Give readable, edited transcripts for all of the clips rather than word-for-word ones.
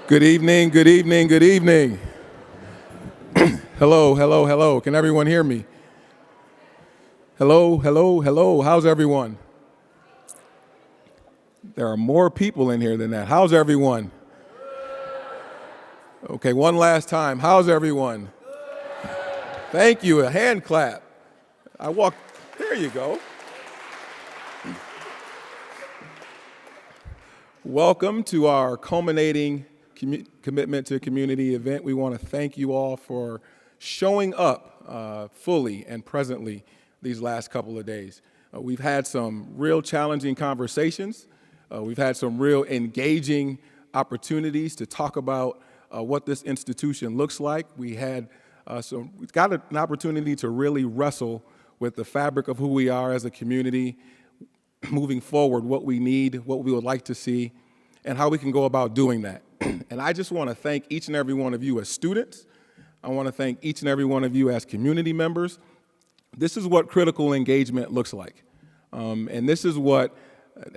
Good evening, good evening, good evening. Hello, hello, hello. Can everyone hear me? Hello, hello, hello. How's everyone? There are more people in here than that. How's everyone? Okay, one last time. How's everyone? Thank you. A hand clap. There you go. Welcome to our culminating commitment to community event. We want to thank you all for showing up fully and presently these last couple of days. We've had some real challenging conversations. We've had some real engaging opportunities to talk about what this institution looks like. We got an opportunity to really wrestle with the fabric of who we are as a community, moving forward, what we need, what we would like to see, and how we can go about doing that. And I just want to thank each and every one of you as students. I want to thank each and every one of you as community members. This is what critical engagement looks like. And this is what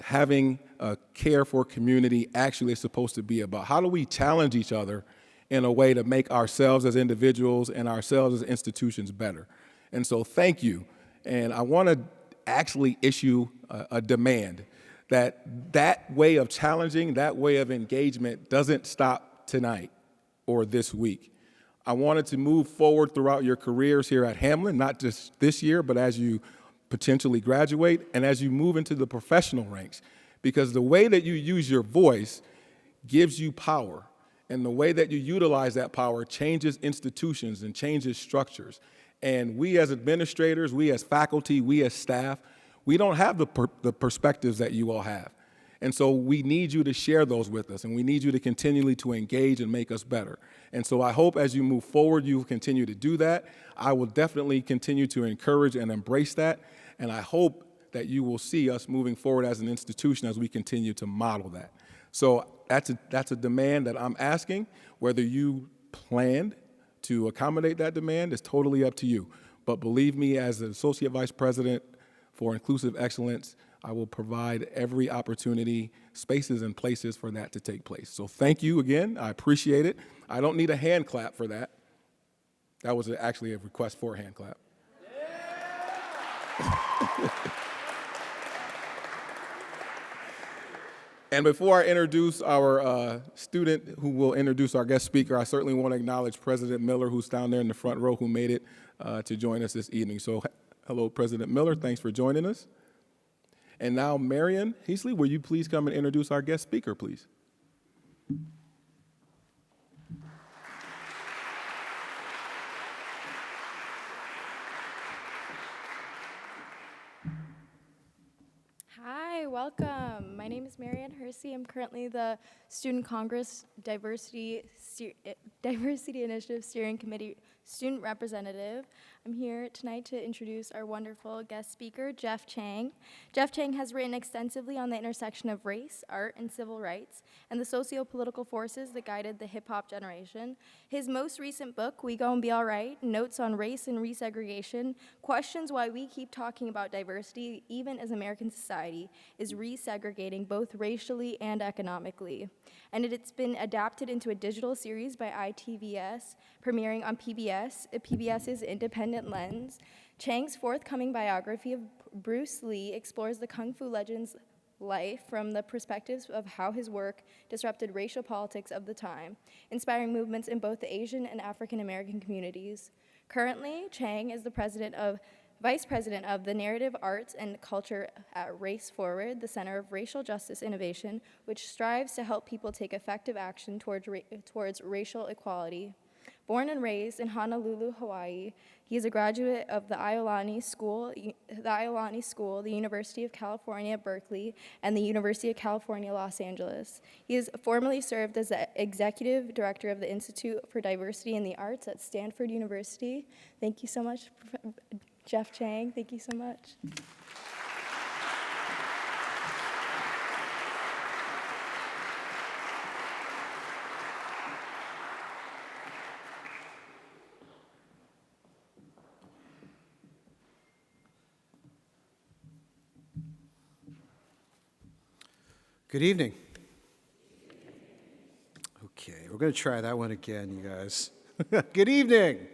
having a care for community actually is supposed to be about. How do we challenge each other in a way to make ourselves as individuals and ourselves as institutions better? And so thank you. And I want to actually issue a demand that way of challenging, that way of engagement doesn't stop tonight or this week. I wanted to move forward throughout your careers here at Hamline, not just this year, but as you potentially graduate and as you move into the professional ranks, because the way that you use your voice gives you power, and the way that you utilize that power changes institutions and changes structures. And we as administrators, we as faculty, we as staff, we don't have the perspectives that you all have. And so we need you to share those with us, and we need you to continually to engage and make us better. And so I hope as you move forward, you will continue to do that. I will definitely continue to encourage and embrace that, and I hope that you will see us moving forward as an institution as we continue to model that. So that's a demand that I'm asking. Whether you planned to accommodate that demand is totally up to you. But believe me, as the Associate Vice President for Inclusive Excellence, I will provide every opportunity, spaces and places for that to take place. So thank you again, I appreciate it. I don't need a hand clap for that. That was actually a request for a hand clap. And before I introduce our student who will introduce our guest speaker, I certainly want to acknowledge President Miller, who's down there in the front row, who made it to join us this evening. So hello, President Miller, thanks for joining us. And now, Marion Heasley, will you please come and introduce our guest speaker, please? Hi, welcome. My name is Marianne Hersey. I'm currently the Student Congress Diversity Initiative Steering Committee student representative. I'm here tonight to introduce our wonderful guest speaker, Jeff Chang. Jeff Chang has written extensively on the intersection of race, art, and civil rights, and the socio-political forces that guided the hip-hop generation. His most recent book, Gon Be Alright, Notes on Race and Resegregation, questions why we keep talking about diversity, even as American society is resegregating both racially and economically. And it's been adapted into a digital series by ITVS, premiering on PBS's Independent Lens. Chang's forthcoming biography of Bruce Lee explores the Kung Fu legend's life from the perspectives of how his work disrupted racial politics of the time, inspiring movements in both the Asian and African American communities. Currently, Chang is the Vice President of the Narrative Arts and Culture at Race Forward, the Center of Racial Justice Innovation, which strives to help people take effective action towards racial equality. Born and raised in Honolulu, Hawaii, he is a graduate of the Iolani School, the University of California, Berkeley, and the University of California, Los Angeles. He has formerly served as the Executive Director of the Institute for Diversity in the Arts at Stanford University. Thank you so much, Jeff Chang. Thank you so much. Good evening. Okay, we're going to try that one again, you guys. Good evening.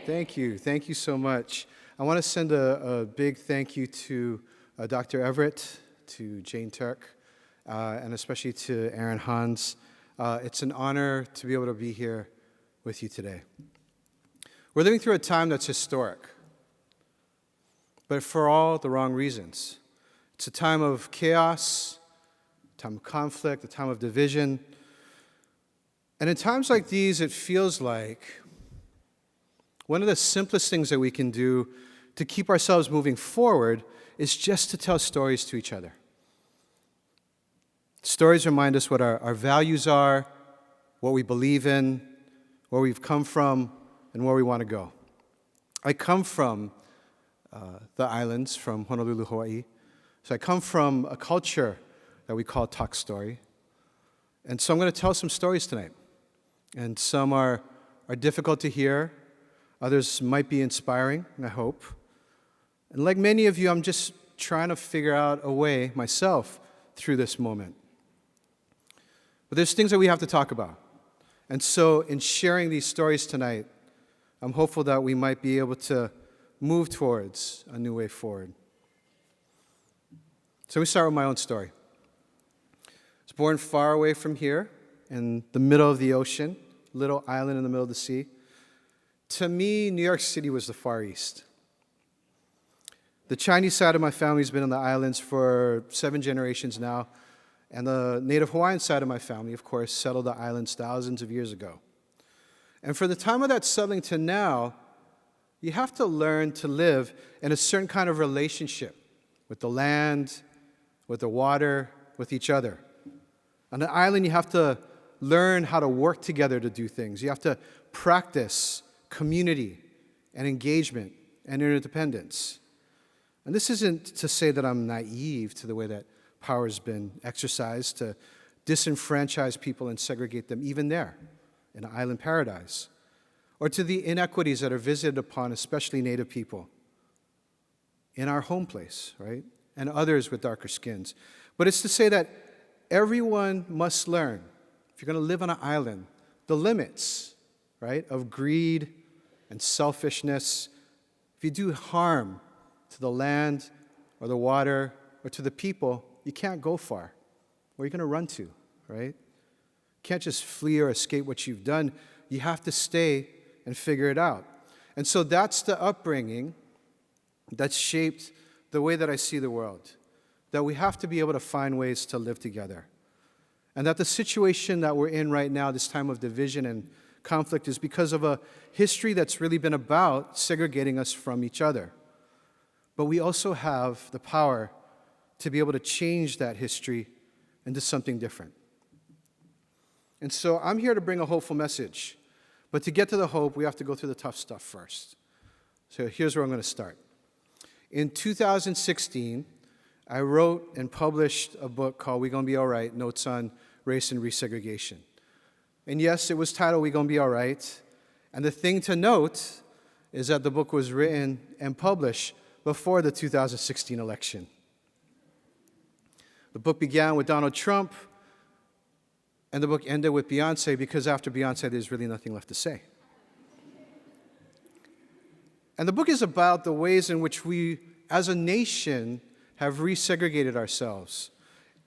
Thank you so much. I want to send a big thank you to Dr. Everett, to Jane Turk, and especially to Aaron Hans. It's an honor to be able to be here with you today. We're living through a time that's historic, but for all the wrong reasons. It's a time of chaos, a time of conflict, a time of division. And in times like these, it feels like one of the simplest things that we can do to keep ourselves moving forward is just to tell stories to each other. Stories remind us what our values are, what we believe in, where we've come from, and where we want to go. I come from the islands, from Honolulu, Hawaii. So I come from a culture that we call talk story. And so I'm going to tell some stories tonight. And some are difficult to hear. Others might be inspiring, I hope. And like many of you, I'm just trying to figure out a way myself through this moment. But there's things that we have to talk about. And so in sharing these stories tonight, I'm hopeful that we might be able to move towards a new way forward. So let me start with my own story. I was born far away from here, in the middle of the ocean, little island in the middle of the sea. To me, New York City was the Far East. The Chinese side of my family has been on the islands for 7 generations now, and the Native Hawaiian side of my family, of course, settled the islands thousands of years ago. And for the time of that settling to now, you have to learn to live in a certain kind of relationship with the land, with the water, with each other. On an island, you have to learn how to work together to do things. You have to practice community and engagement and interdependence. And this isn't to say that I'm naive to the way that power has been exercised to disenfranchise people and segregate them, even there, in an island paradise, or to the inequities that are visited upon, especially Native people, in our home place, right, and others with darker skins. But it's to say that everyone must learn, if you're going to live on an island, the limits, right, of greed and selfishness. If you do harm to the land or the water or to the people, you can't go far. Where are you going to run to, right? You can't just flee or escape what you've done. You have to stay and figure it out. And so that's the upbringing that's shaped the way that I see the world, that we have to be able to find ways to live together. And that the situation that we're in right now, this time of division and conflict, is because of a history that's really been about segregating us from each other. But we also have the power to be able to change that history into something different. And so I'm here to bring a hopeful message. But to get to the hope, we have to go through the tough stuff first. So here's where I'm going to start. In 2016, I wrote and published a book called We Gon Be Alright, Notes on Race and Resegregation. And yes, it was titled We Gon Be Alright. And the thing to note is that the book was written and published before the 2016 election. The book began with Donald Trump, and the book ended with Beyonce, because after Beyonce, there's really nothing left to say. And the book is about the ways in which we, as a nation, have resegregated ourselves.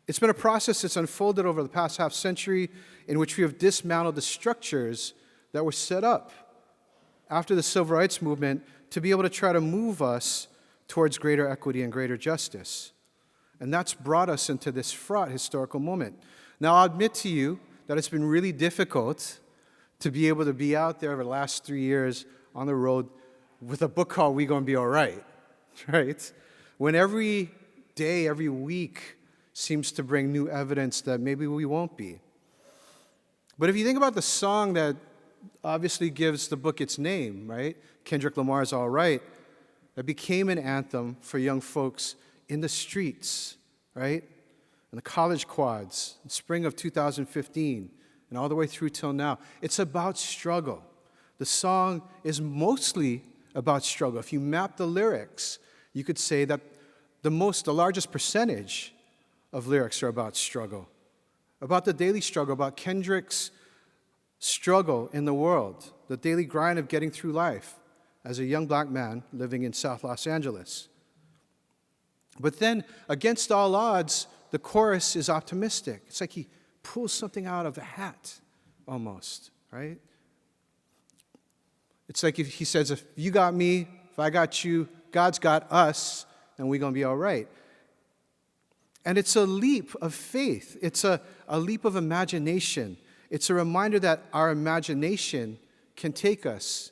It's been a process that's unfolded over the past half century in which we have dismantled the structures that were set up after the Civil Rights Movement to be able to try to move us towards greater equity and greater justice. And that's brought us into this fraught historical moment. Now, I'll admit to you that it's been really difficult to be able to be out there over the last 3 years on the road with a book called We Gon Be Alright, right? When every day, every week seems to bring new evidence that maybe we won't be. But if you think about the song that obviously gives the book its name, right? Kendrick Lamar's All Right, that became an anthem for young folks in the streets, right? In the college quads, in spring of 2015, and all the way through till now. It's about struggle. The song is mostly about struggle. If you map the lyrics, you could say that the largest percentage of lyrics are about struggle, about the daily struggle, about Kendrick's struggle in the world, the daily grind of getting through life as a young black man living in South Los Angeles. But then, against all odds, the chorus is optimistic. It's like he pulls something out of a hat, almost, right? It's like if he says, if you got me, if I got you, God's got us, and we're going to be all right. And it's a leap of faith. It's a leap of imagination. It's a reminder that our imagination can take us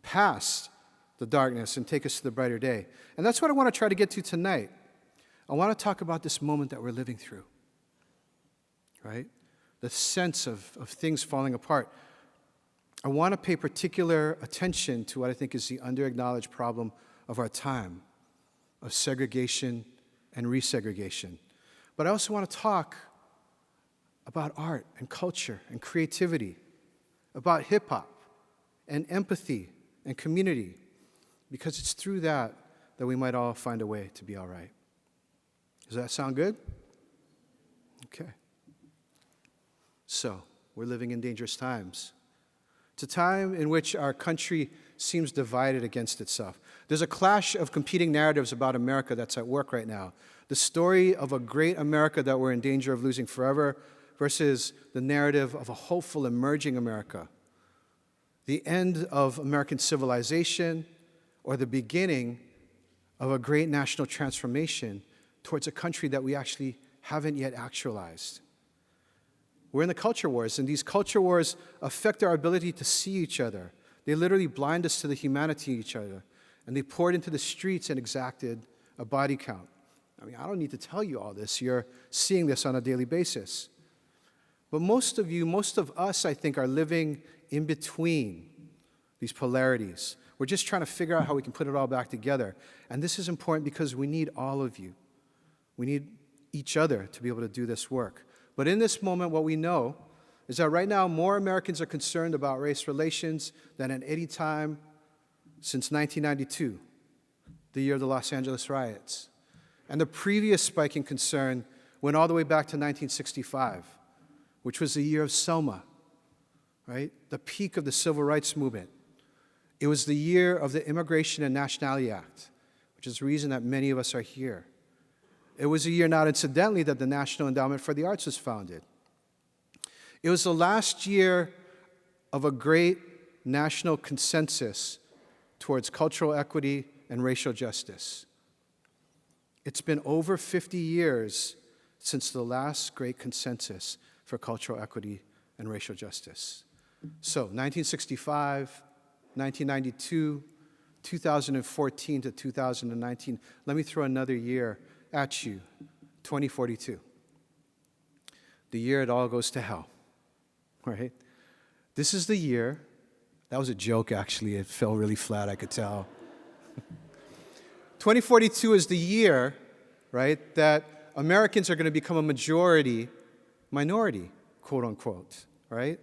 past the darkness and take us to the brighter day. And that's what I want to try to get to tonight. I want to talk about this moment that we're living through, right? The sense of things falling apart. I want to pay particular attention to what I think is the under-acknowledged problem of our time, of segregation and resegregation. But I also want to talk about art and culture and creativity, about hip-hop and empathy and community, because it's through that we might all find a way to be all right. Does that sound good? Okay. So, we're living in dangerous times. It's a time in which our country seems divided against itself. There's a clash of competing narratives about America that's at work right now. The story of a great America that we're in danger of losing forever versus the narrative of a hopeful emerging America. The end of American civilization or the beginning of a great national transformation towards a country that we actually haven't yet actualized. We're in the culture wars, and these culture wars affect our ability to see each other. They literally blind us to the humanity of each other, and they poured into the streets and exacted a body count. I mean, I don't need to tell you all this. You're seeing this on a daily basis. But most of you, most of us, I think, are living in between these polarities. We're just trying to figure out how we can put it all back together. And this is important because we need all of you. We need each other to be able to do this work. But in this moment, what we know is that right now, more Americans are concerned about race relations than at any time since 1992, the year of the Los Angeles riots. And the previous spike in concern went all the way back to 1965, which was the year of Selma, right? The peak of the Civil Rights Movement. It was the year of the Immigration and Nationality Act, which is the reason that many of us are here. It was a year, not incidentally, that the National Endowment for the Arts was founded. It was the last year of a great national consensus towards cultural equity and racial justice. It's been over 50 years since the last great consensus for cultural equity and racial justice. So, 1965, 1992, 2014 to 2019. Let me throw another year at you, 2042. The year it all goes to hell, right? This is the year, that was a joke actually, it fell really flat, I could tell. 2042 is the year, right, that Americans are going to become a minority, quote unquote, right?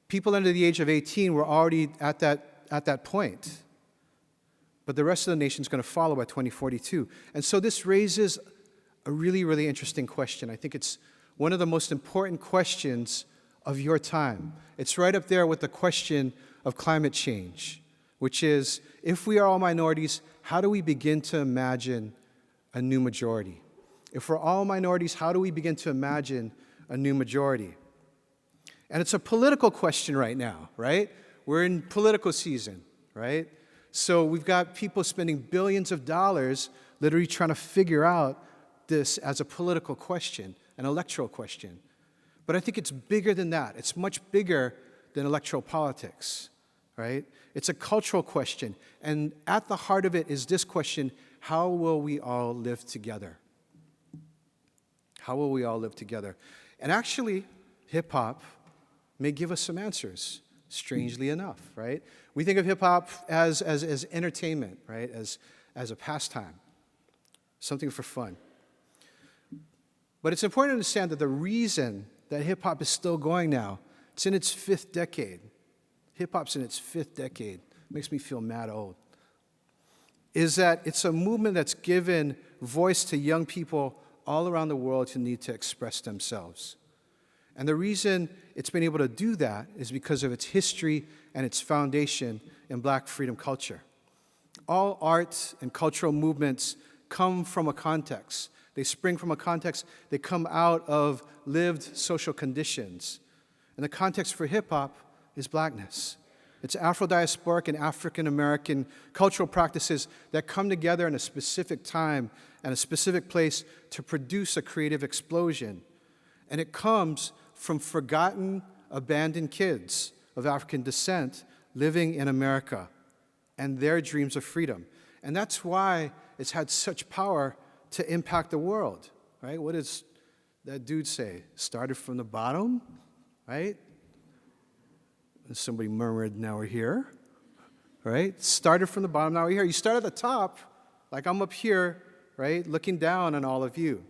People under the age of 18 were already at that point. But the rest of the nation is going to follow by 2042. And so this raises a really, really interesting question. I think it's one of the most important questions of your time. It's right up there with the question of climate change, which is, if we are all minorities, how do we begin to imagine a new majority? If we're all minorities, how do we begin to imagine a new majority? And it's a political question right now, right? We're in political season, right? So we've got people spending billions of dollars literally trying to figure out this as a political question, an electoral question. But I think it's bigger than that. It's much bigger than electoral politics, right? It's a cultural question. And at the heart of it is this question: how will we all live together? How will we all live together? And actually, hip-hop may give us some answers, strangely enough, right? We think of hip-hop as entertainment, right? As a pastime, something for fun. But it's important to understand that the reason that hip-hop is still going now, it's in its 5th decade. Hip-hop's in its 5th decade. Makes me feel mad old. Is that it's a movement that's given voice to young people all around the world who need to express themselves. And the reason it's been able to do that is because of its history and its foundation in Black freedom culture. All art and cultural movements come from a context. They spring from a context. They come out of lived social conditions. And the context for hip-hop is Blackness. It's Afro-diasporic and African-American cultural practices that come together in a specific time and a specific place to produce a creative explosion. And it comes from forgotten, abandoned kids of African descent living in America and their dreams of freedom. And that's why it's had such power to impact the world, right? What does that dude say? Started from the bottom, right? And somebody murmured, now we're here, right? Started from the bottom, now we're here. You start at the top, like I'm up here, right, looking down on all of you.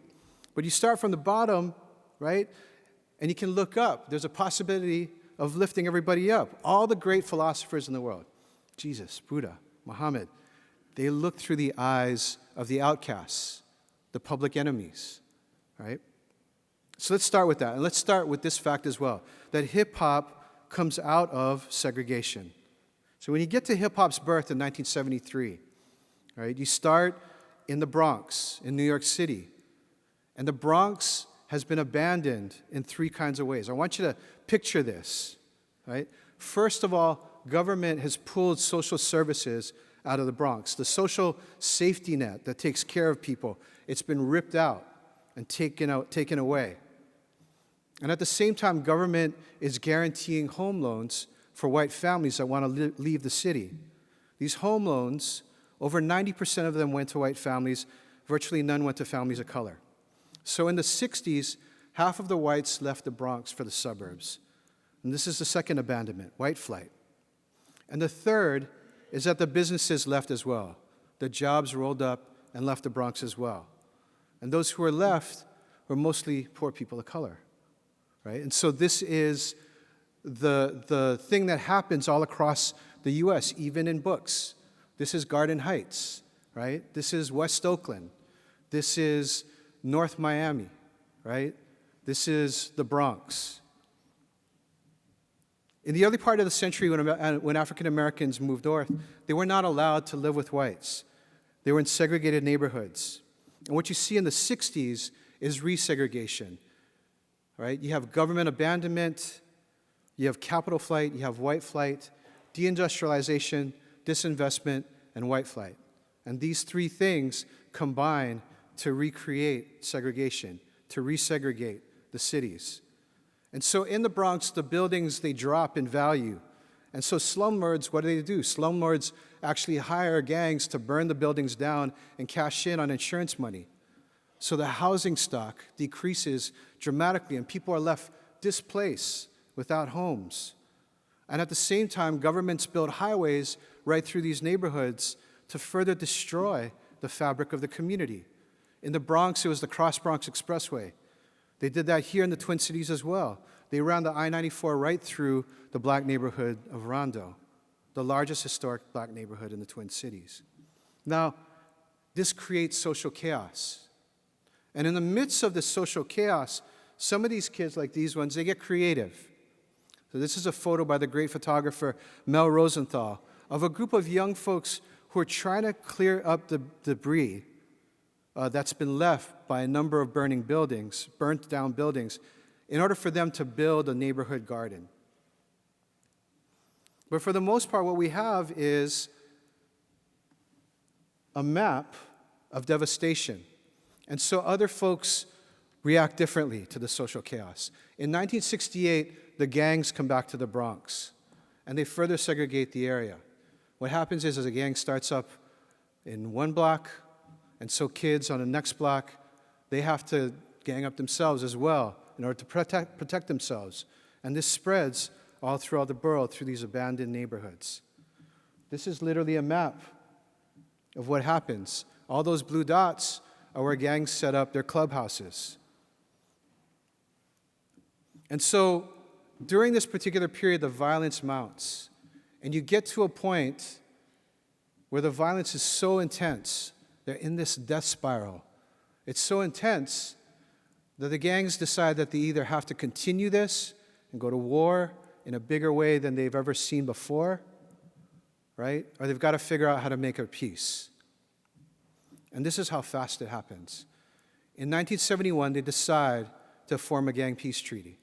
But you start from the bottom, right, and you can look up. There's a possibility of lifting everybody up. All the great philosophers in the world, Jesus, Buddha, Muhammad, they looked through the eyes of the outcasts, the public enemies, right? So let's start with that. And let's start with this fact as well, that hip-hop comes out of segregation. So when you get to hip-hop's birth in 1973, right, you start in the Bronx, in New York City. And the Bronx has been abandoned in three kinds of ways. I want you to picture this, right? First of all, government has pulled social services out of the Bronx. The social safety net that takes care of people, it's been ripped out and taken away. And at the same time, government is guaranteeing home loans for white families that want to leave the city. These home loans, over 90% of them went to white families. Virtually none went to families of color. So in the 60s, half of the whites left the Bronx for the suburbs. And this is the second abandonment, white flight. And the third is that the businesses left as well. The jobs rolled up and left the Bronx as well. And those who were left were mostly poor people of color, right? And so this is the thing that happens all across the U.S., even in books. This is Garden Heights, right? This is West Oakland. This is North Miami, right? This is the Bronx. In the early part of the century, when African Americans moved north, they were not allowed to live with whites. They were in segregated neighborhoods. And what you see in the 60s is resegregation, right? You have government abandonment, you have capital flight, you have white flight, deindustrialization, disinvestment, and white flight. And these three things combine to recreate segregation, to resegregate the cities. And so in the Bronx, the buildings, they drop in value. And so slumlords, what do? Slumlords actually hire gangs to burn the buildings down and cash in on insurance money. So the housing stock decreases dramatically, and people are left displaced without homes. And at the same time, governments build highways right through these neighborhoods to further destroy the fabric of the community. In the Bronx, it was the Cross Bronx Expressway. They did that here in the Twin Cities as well. They ran the I-94 right through the black neighborhood of Rondo, the largest historic black neighborhood in the Twin Cities. Now, this creates social chaos. And in the midst of this social chaos, some of these kids, like these ones, they get creative. So this is a photo by the great photographer Mel Rosenthal of a group of young folks who are trying to clear up the debris that's been left by a number of burnt down buildings, in order for them to build a neighborhood garden. But for the most part, what we have is a map of devastation. And so other folks react differently to the social chaos. In 1968, the gangs come back to the Bronx, and they further segregate the area. What happens is, as a gang starts up in one block, and so kids on the next block, they have to gang up themselves as well in order to protect themselves. And this spreads all throughout the borough through these abandoned neighborhoods. This is literally a map of what happens. All those blue dots are where gangs set up their clubhouses. And so during this particular period, the violence mounts. And you get to a point where the violence is so intense, they're in this death spiral. It's so intense that the gangs decide that they either have to continue this and go to war in a bigger way than they've ever seen before, right? Or they've got to figure out how to make a peace. And this is how fast it happens. In 1971, they decide to form a gang peace treaty.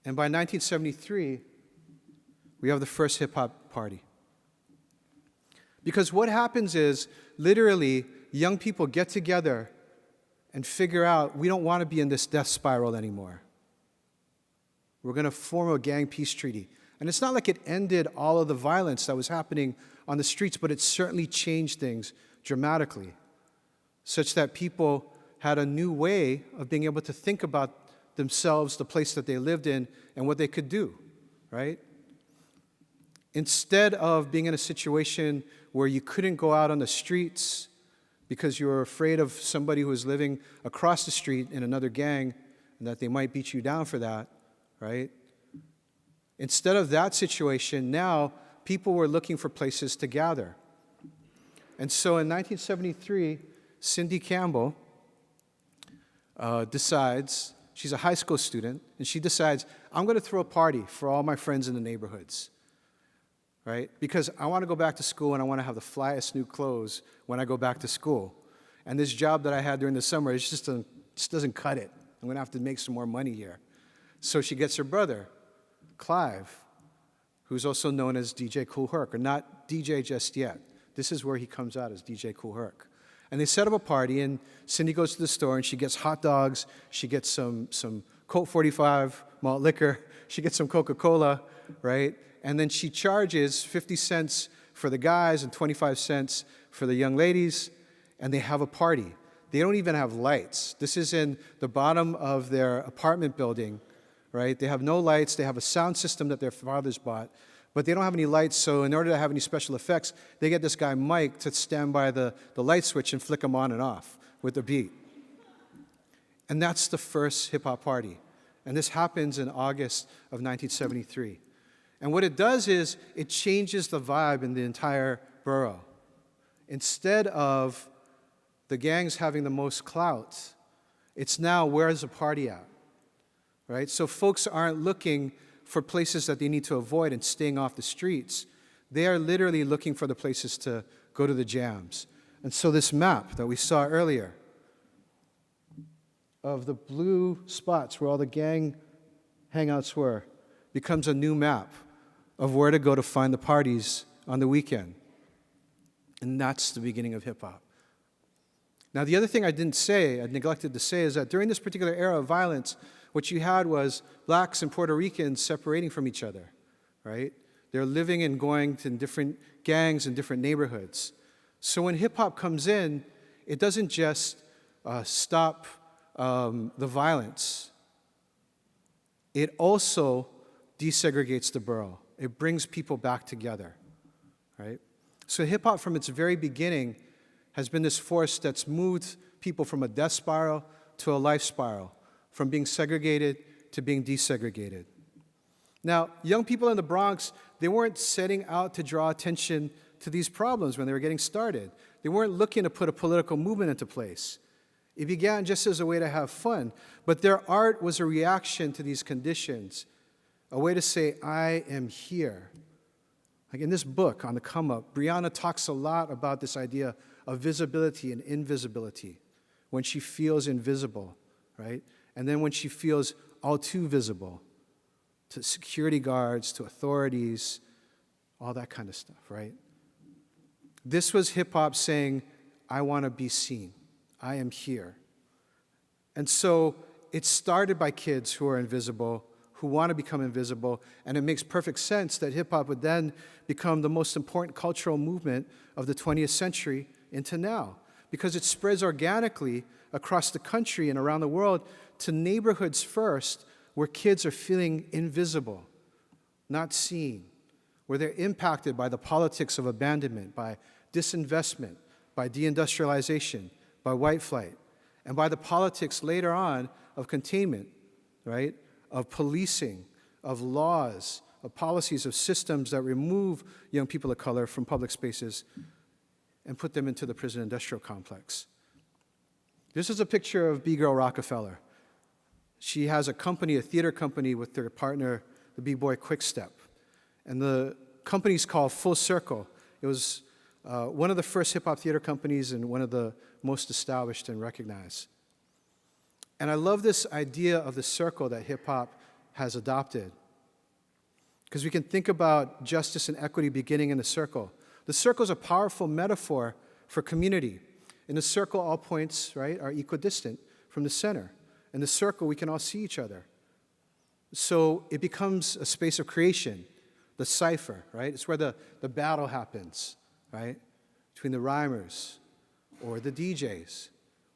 And by 1973, we have the first hip-hop party. Because what happens is, literally, young people get together and figure out, we don't want to be in this death spiral anymore. We're going to form a gang peace treaty. And it's not like it ended all of the violence that was happening on the streets, but it certainly changed things dramatically, such that people had a new way of being able to think about themselves, the place that they lived in, and what they could do, right? Instead of being in a situation where you couldn't go out on the streets because you were afraid of somebody who was living across the street in another gang and that they might beat you down for that, right? Instead of that situation, now people were looking for places to gather. And so in 1973, Cindy Campbell decides, she's a high school student, and she decides, I'm going to throw a party for all my friends in the neighborhoods, right? Because I want to go back to school and I want to have the flyest new clothes when I go back to school. And this job that I had during the summer, it just doesn't cut it. I'm going to have to make some more money here. So she gets her brother, Clive, who's also known as DJ Kool Herc, or not DJ just yet. This is where he comes out as DJ Kool Herc. And they set up a party, and Cindy goes to the store, and she gets hot dogs, she gets some Colt 45 malt liquor, she gets some Coca-Cola, right? And then she charges 50 cents for the guys and 25 cents for the young ladies, and they have a party. They don't even have lights. This is in the bottom of their apartment building, right? They have no lights. They have a sound system that their fathers bought, but they don't have any lights, so in order to have any special effects, they get this guy Mike to stand by the light switch and flick them on and off with the beat. And that's the first hip-hop party. And this happens in August of 1973. And what it does is it changes the vibe in the entire borough. Instead of the gangs having the most clout, it's now, where's the party at? Right? So folks aren't looking for places that they need to avoid and staying off the streets. They are literally looking for the places to go to the jams. And so this map that we saw earlier of the blue spots where all the gang hangouts were becomes a new map of where to go to find the parties on the weekend. And that's the beginning of hip-hop. Now, the other thing I neglected to say, is that during this particular era of violence, what you had was blacks and Puerto Ricans separating from each other, right? They're living and going to different gangs in different neighborhoods. So when hip-hop comes in, it doesn't just stop the violence. It also desegregates the borough. It brings people back together, right? So hip-hop from its very beginning has been this force that's moved people from a death spiral to a life spiral, from being segregated to being desegregated. Now, young people in the Bronx, they weren't setting out to draw attention to these problems when they were getting started. They weren't looking to put a political movement into place. It began just as a way to have fun, but their art was a reaction to these conditions, a way to say, I am here. Like in this book, On the Come Up, Brianna talks a lot about this idea of visibility and invisibility, when she feels invisible, right? And then when she feels all too visible, to security guards, to authorities, all that kind of stuff, right? This was hip-hop saying, I want to be seen. I am here. And so it started by kids who are invisible, who want to become invisible, and it makes perfect sense that hip-hop would then become the most important cultural movement of the 20th century into now, because it spreads organically across the country and around the world to neighborhoods first, where kids are feeling invisible, not seen, where they're impacted by the politics of abandonment, by disinvestment, by deindustrialization, by white flight, and by the politics later on of containment, right? Of policing, of laws, of policies, of systems that remove young people of color from public spaces and put them into the prison industrial complex. This is a picture of B-Girl Rockefeller. She has a company, a theater company, with their partner, the B-Boy Quickstep. And the company's called Full Circle. It was one of the first hip-hop theater companies and one of the most established and recognized. And I love this idea of the circle that hip-hop has adopted, because we can think about justice and equity beginning in the circle. The circle is a powerful metaphor for community. In the circle, all points, right, are equidistant from the center. In the circle, we can all see each other. So it becomes a space of creation, the cipher, right? It's where the battle happens, right, between the rhymers or the DJs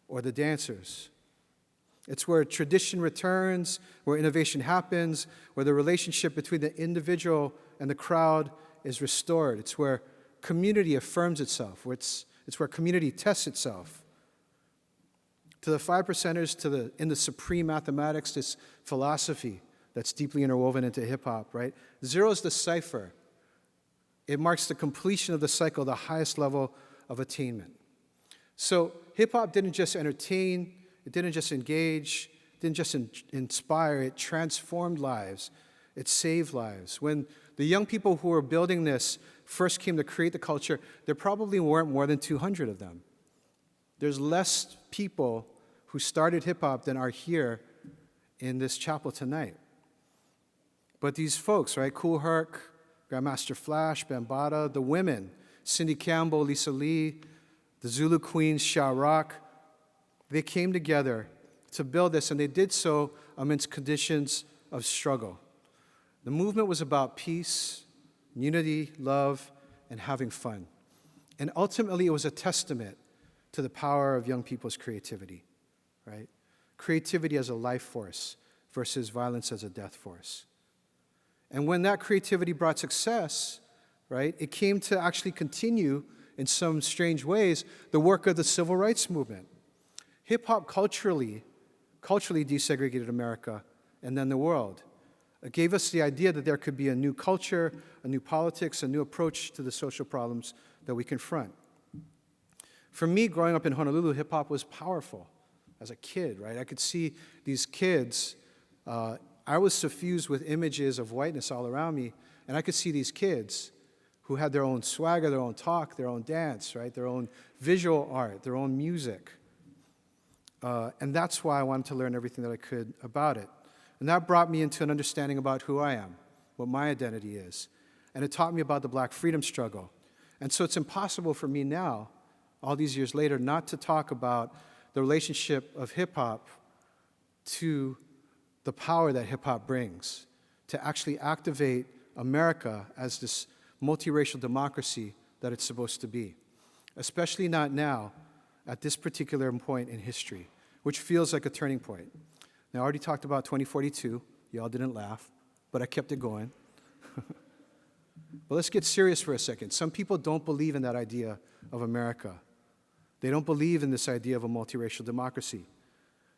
or the dancers. It's where tradition returns, where innovation happens, where the relationship between the individual and the crowd is restored. It's where community affirms itself. It's where community tests itself. To the 5%ers, in the supreme mathematics, this philosophy that's deeply interwoven into hip-hop, right? Zero is the cipher. It marks the completion of the cycle, the highest level of attainment. So hip-hop didn't just entertain, it didn't just engage, it didn't just inspire, it transformed lives, it saved lives. When the young people who were building this first came to create the culture, there probably weren't more than 200 of them. There's less people who started hip-hop than are here in this chapel tonight. But these folks, right, Kool Herc, Grandmaster Flash, Bambaataa, the women, Cindy Campbell, Lisa Lee, the Zulu Queens, Shah Rock, they came together to build this, and they did so amidst conditions of struggle. The movement was about peace, unity, love, and having fun. And ultimately, it was a testament to the power of young people's creativity, right? Creativity as a life force versus violence as a death force. And when that creativity brought success, right, it came to actually continue, in some strange ways, the work of the civil rights movement. Hip-hop culturally desegregated America and then the world. It gave us the idea that there could be a new culture, a new politics, a new approach to the social problems that we confront. For me, growing up in Honolulu, hip-hop was powerful as a kid, right? I could see these kids. I was suffused with images of whiteness all around me, and I could see these kids who had their own swagger, their own talk, their own dance, right? Their own visual art, their own music. And that's why I wanted to learn everything that I could about it. And that brought me into an understanding about who I am, what my identity is. And it taught me about the Black freedom struggle. And so it's impossible for me now, all these years later, not to talk about the relationship of hip-hop to the power that hip-hop brings, to actually activate America as this multiracial democracy that it's supposed to be. Especially not now, at this particular point in history, which feels like a turning point. Now, I already talked about 2042. Y'all didn't laugh, but I kept it going. But let's get serious for a second. Some people don't believe in that idea of America. They don't believe in this idea of a multiracial democracy.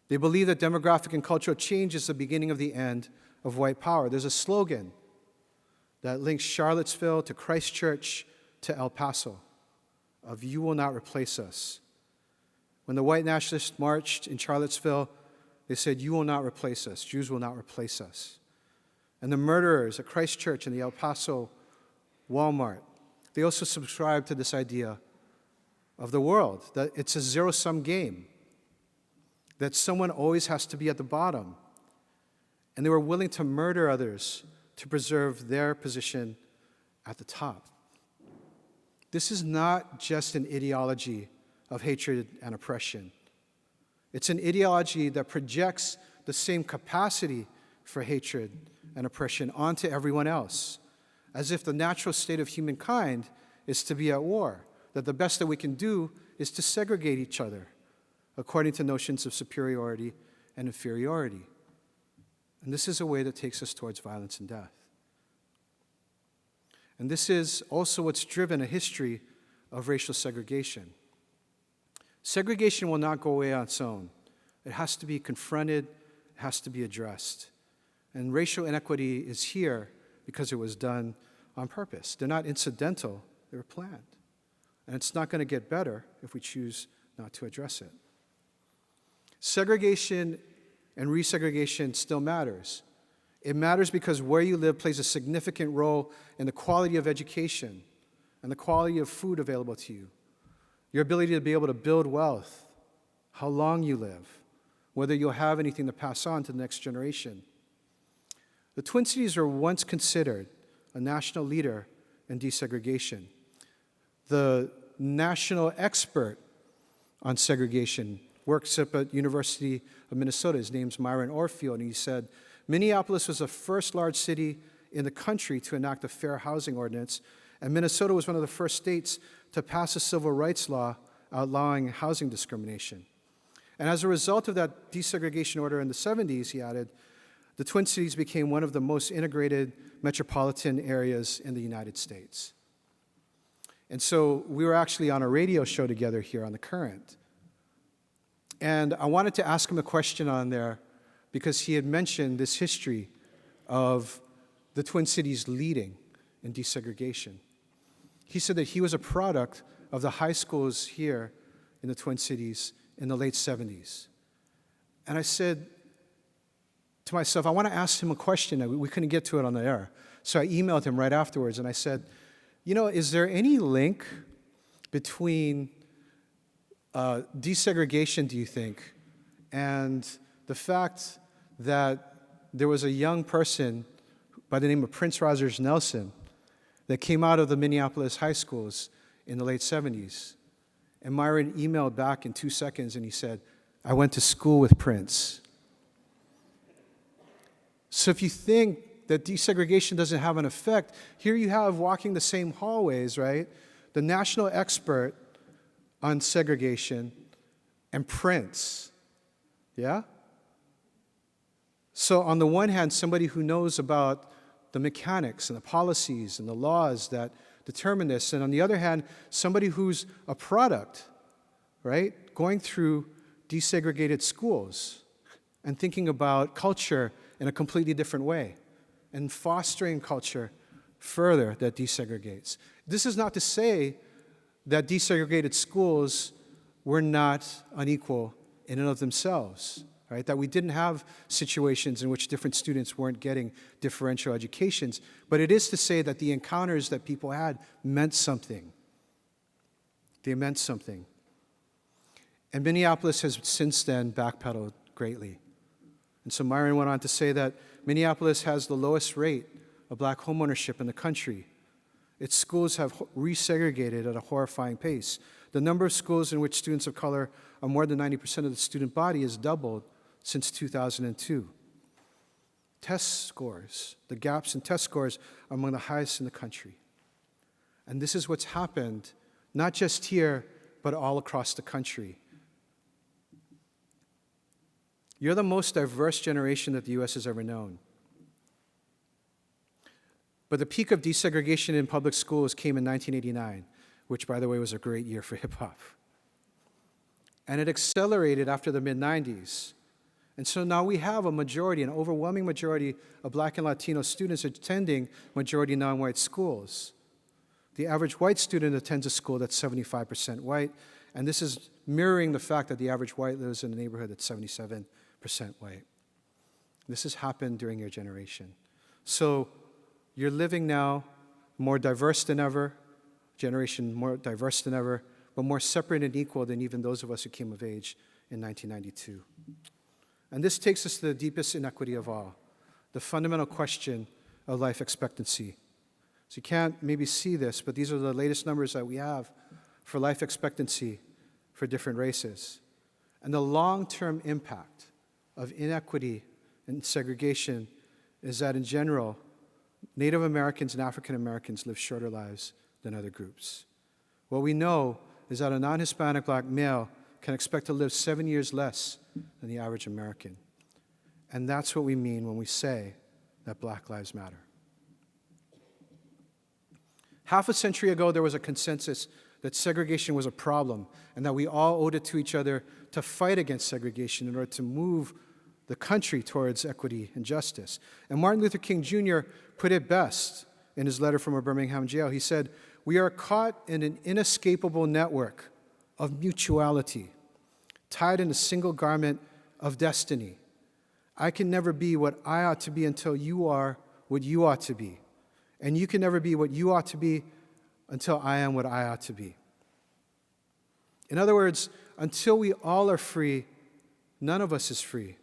They believe that demographic and cultural change is the beginning of the end of white power. There's a slogan that links Charlottesville to Christchurch to El Paso of "You will not replace us." When the white nationalists marched in Charlottesville, they said, "You will not replace us. Jews will not replace us." And the murderers at Christchurch and the El Paso Walmart, they also subscribed to this idea of the world, that it's a zero-sum game, that someone always has to be at the bottom. And they were willing to murder others to preserve their position at the top. This is not just an ideology of hatred and oppression. It's an ideology that projects the same capacity for hatred and oppression onto everyone else, as if the natural state of humankind is to be at war, that the best that we can do is to segregate each other according to notions of superiority and inferiority. And this is a way that takes us towards violence and death. And this is also what's driven a history of racial segregation. Segregation will not go away on its own. It has to be confronted, it has to be addressed. And racial inequity is here because it was done on purpose. They're not incidental, they were planned. And it's not going to get better if we choose not to address it. Segregation and resegregation still matters. It matters because where you live plays a significant role in the quality of education and the quality of food available to you, your ability to be able to build wealth, how long you live, whether you'll have anything to pass on to the next generation. The Twin Cities were once considered a national leader in desegregation. The national expert on segregation works up at University of Minnesota. His name's Myron Orfield, and he said, Minneapolis was the first large city in the country to enact a fair housing ordinance, and Minnesota was one of the first states to pass a civil rights law outlawing housing discrimination. And as a result of that desegregation order in the 70s, he added, the Twin Cities became one of the most integrated metropolitan areas in the United States. And so we were actually on a radio show together here on The Current. And I wanted to ask him a question on there because he had mentioned this history of the Twin Cities leading in desegregation. He said that he was a product of the high schools here in the Twin Cities in the late 70s. And I said to myself, I want to ask him a question. We couldn't get to it on the air. So I emailed him right afterwards, and I said, you know, is there any link between desegregation, do you think, and the fact that there was a young person by the name of Prince Rogers Nelson that came out of the Minneapolis high schools in the late 70s? And Myron emailed back in 2 seconds, and he said, I went to school with Prince. So if you think that desegregation doesn't have an effect, here you have walking the same hallways, right? The national expert on segregation and Prince, yeah? So on the one hand, somebody who knows about the mechanics and the policies and the laws that determine this, and on the other hand, somebody who's a product, right? Going through desegregated schools and thinking about culture in a completely different way and fostering culture further that desegregates. This is not to say that desegregated schools were not unequal in and of themselves, right? That we didn't have situations in which different students weren't getting differential educations, but it is to say that the encounters that people had meant something. They meant something. And Minneapolis has since then backpedaled greatly. And so Myron went on to say that Minneapolis has the lowest rate of black homeownership in the country. Its schools have resegregated at a horrifying pace. The number of schools in which students of color are more than 90% of the student body has doubled since 2002. Test scores, the gaps in test scores are among the highest in the country. And this is what's happened, not just here, but all across the country. You're the most diverse generation that the U.S. has ever known. But the peak of desegregation in public schools came in 1989, which, by the way, was a great year for hip-hop. And it accelerated after the mid-90s. And so now we have a majority, an overwhelming majority of black and Latino students attending majority non-white schools. The average white student attends a school that's 75% white, and this is mirroring the fact that the average white lives in a neighborhood that's 77% white. This has happened during your generation. So you're living now more diverse than ever, generation more diverse than ever, but more separate and equal than even those of us who came of age in 1992. And this takes us to the deepest inequity of all, the fundamental question of life expectancy. So you can't maybe see this, but these are the latest numbers that we have for life expectancy for different races. And the long-term impact of inequity and segregation is that in general, Native Americans and African Americans live shorter lives than other groups. What we know is that a non-Hispanic black male can expect to live 7 years less than the average American. And that's what we mean when we say that Black Lives Matter. Half a century ago, there was a consensus that segregation was a problem and that we all owed it to each other to fight against segregation in order to move the country towards equity and justice. And Martin Luther King Jr. put it best in his letter from a Birmingham jail. He said, "We are caught in an inescapable network of mutuality, tied in a single garment of destiny. I can never be what I ought to be until you are what you ought to be. And you can never be what you ought to be until I am what I ought to be. In other words, until we all are free, none of us is free.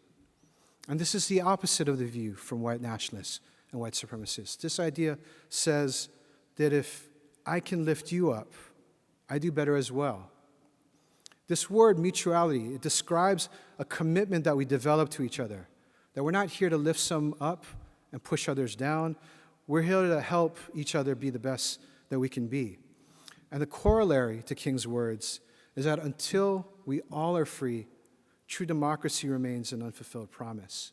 And this is the opposite of the view from white nationalists and white supremacists. This idea says that if I can lift you up, I do better as well. This word, mutuality, it describes a commitment that we develop to each other, that we're not here to lift some up and push others down. We're here to help each other be the best that we can be. And the corollary to King's words is that until we all are free, true democracy remains an unfulfilled promise.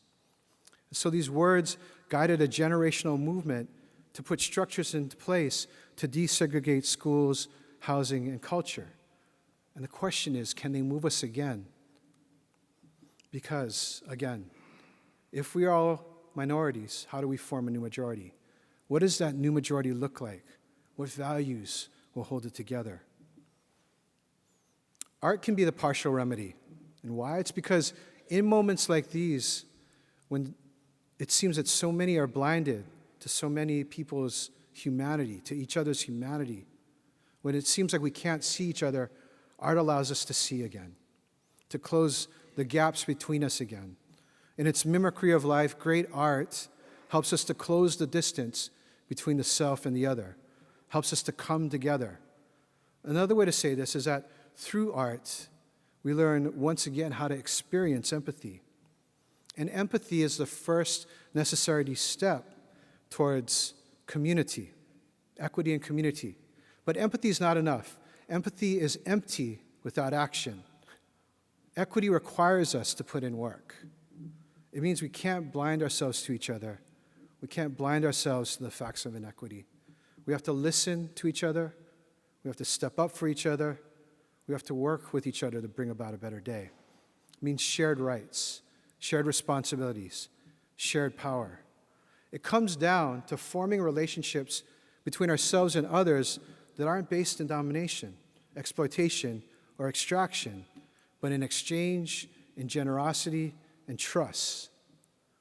So these words guided a generational movement to put structures into place to desegregate schools, housing, and culture. And the question is, can they move us again? Because, again, if we are all minorities, how do we form a new majority? What does that new majority look like? What values will hold it together? Art can be the partial remedy. And why? It's because in moments like these, when it seems that so many are blinded to so many people's humanity, to each other's humanity, when it seems like we can't see each other, art allows us to see again, to close the gaps between us again. In its mimicry of life, great art helps us to close the distance between the self and the other, helps us to come together. Another way to say this is that through art, we learn once again how to experience empathy. And empathy is the first necessary step towards community, equity and community. But empathy is not enough. Empathy is empty without action. Equity requires us to put in work. It means we can't blind ourselves to each other. We can't blind ourselves to the facts of inequity. We have to listen to each other. We have to step up for each other. We have to work with each other to bring about a better day. It means shared rights, shared responsibilities, shared power. It comes down to forming relationships between ourselves and others that aren't based in domination, exploitation, or extraction, but in exchange, in generosity, and trust,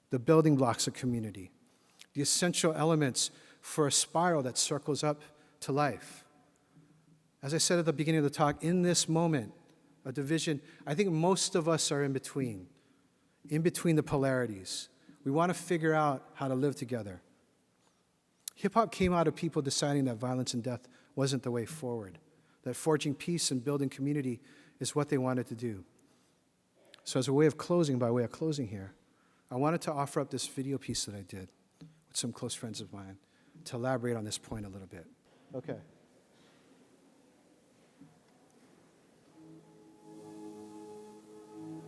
the building blocks of community, the essential elements for a spiral that circles up to life. As I said at the beginning of the talk, in this moment of division, I think most of us are in between the polarities. We want to figure out how to live together. Hip-hop came out of people deciding that violence and death wasn't the way forward, that forging peace and building community is what they wanted to do. So as a way of closing, by way of closing here, I wanted to offer up this video piece that I did with some close friends of mine to elaborate on this point a little bit. Okay.